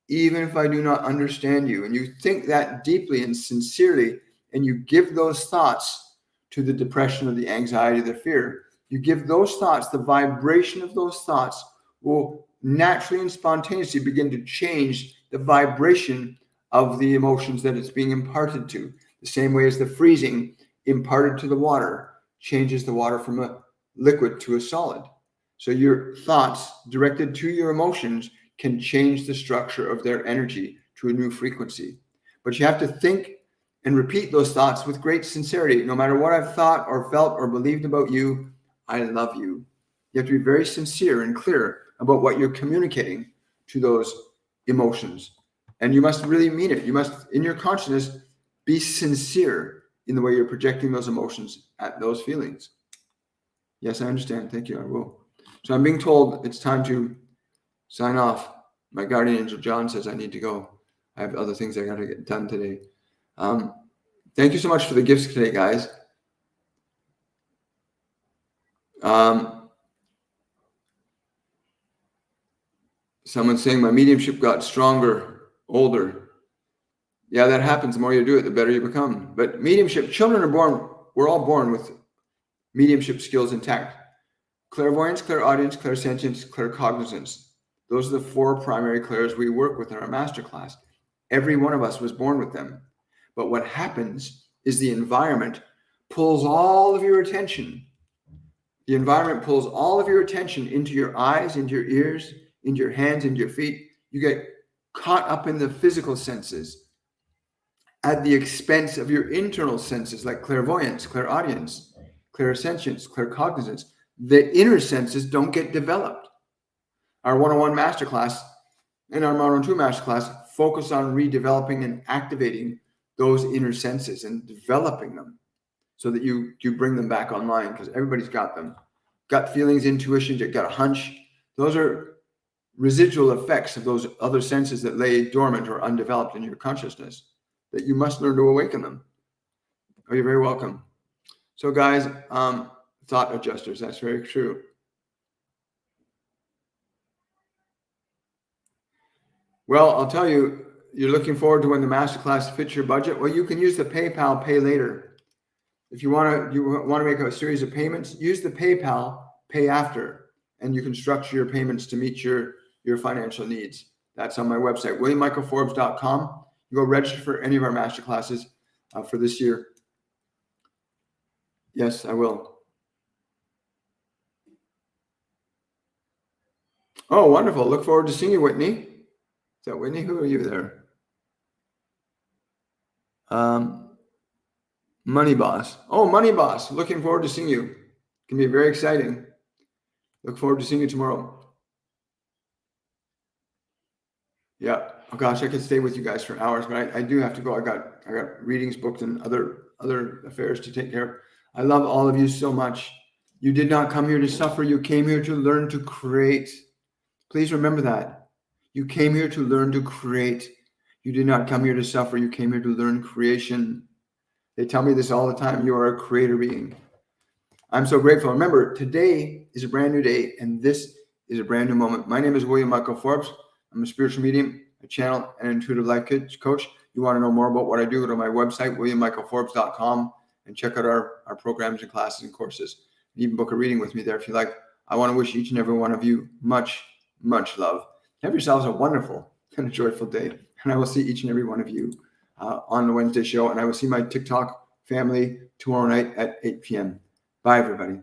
even if I do not understand you. And you think that deeply and sincerely, and you give those thoughts to the depression or the anxiety, the fear. You give those thoughts, the vibration of those thoughts will naturally and spontaneously begin to change the vibration of the emotions that it's being imparted to. The same way as the freezing imparted to the water changes the water from a liquid to a solid. So your thoughts directed to your emotions can change the structure of their energy to a new frequency. But you have to think and repeat those thoughts with great sincerity. No matter what I've thought or felt or believed about you, I love you. You have to be very sincere and clear about what you're communicating to those emotions. And you must really mean it. You must, in your consciousness, be sincere in the way you're projecting those emotions at those feelings. Yes, I understand. Thank you. I will. So I'm being told it's time to sign off. My guardian angel John says I need to go. I have other things I got to get done today. Thank you so much for the gifts today, guys. Someone's saying my mediumship got stronger, older. Yeah, that happens. The more you do it, the better you become. But mediumship, children are born, we're all born with mediumship skills intact. Clairvoyance, clairaudience, clairsentience, claircognizance. Those are the 4 primary clairs we work with in our masterclass. Every one of us was born with them. But what happens is the environment pulls all of your attention. The environment pulls all of your attention into your eyes, into your ears, into your hands, into your feet. You get caught up in the physical senses at the expense of your internal senses like clairvoyance, clairaudience, clairsentience, claircognizance. The inner senses don't get developed. Our 101 masterclass and our 102 masterclass focus on redeveloping and activating those inner senses and developing them so that you bring them back online, because everybody's got them. Gut feelings, intuitions, you got a hunch. Those are residual effects of those other senses that lay dormant or undeveloped in your consciousness that you must learn to awaken them. Oh, you're very welcome. So guys, thought adjusters, that's very true. Well, I'll tell you, you're looking forward to when the masterclass fits your budget. Well, you can use the PayPal Pay Later. If you want to make a series of payments, use the PayPal Pay After, and you can structure your payments to meet your financial needs. That's on my website, williammichaelforbes.com. You go register for any of our masterclasses for this year. Yes, I will. Oh, wonderful. Look forward to seeing you, Whitney. Is that Whitney? Who are you there? Money Boss. Oh, Money Boss. Looking forward to seeing you. It can be very exciting. Look forward to seeing you tomorrow. Yeah. Oh gosh, I could stay with you guys for hours, but I do have to go. I got readings booked and other affairs to take care of. I love all of you so much. You did not come here to suffer. You came here to learn to create. Please remember that. You came here to learn to create. You did not come here to suffer. You came here to learn creation. They tell me this all the time. You are a creator being. I'm so grateful. Remember, today is a brand new day, and this is a brand new moment. My name is William Michael Forbes. I'm a spiritual medium, a channel, and intuitive life coach. You want to know more about what I do, go to my website, williammichaelforbes.com, and check out our programs and classes and courses. You even book a reading with me there if you like. I want to wish each and every one of you much, much love. Have yourselves a wonderful and a joyful day. And I will see each and every one of you on the Wednesday show. And I will see my TikTok family tomorrow night at 8 p.m. Bye, everybody.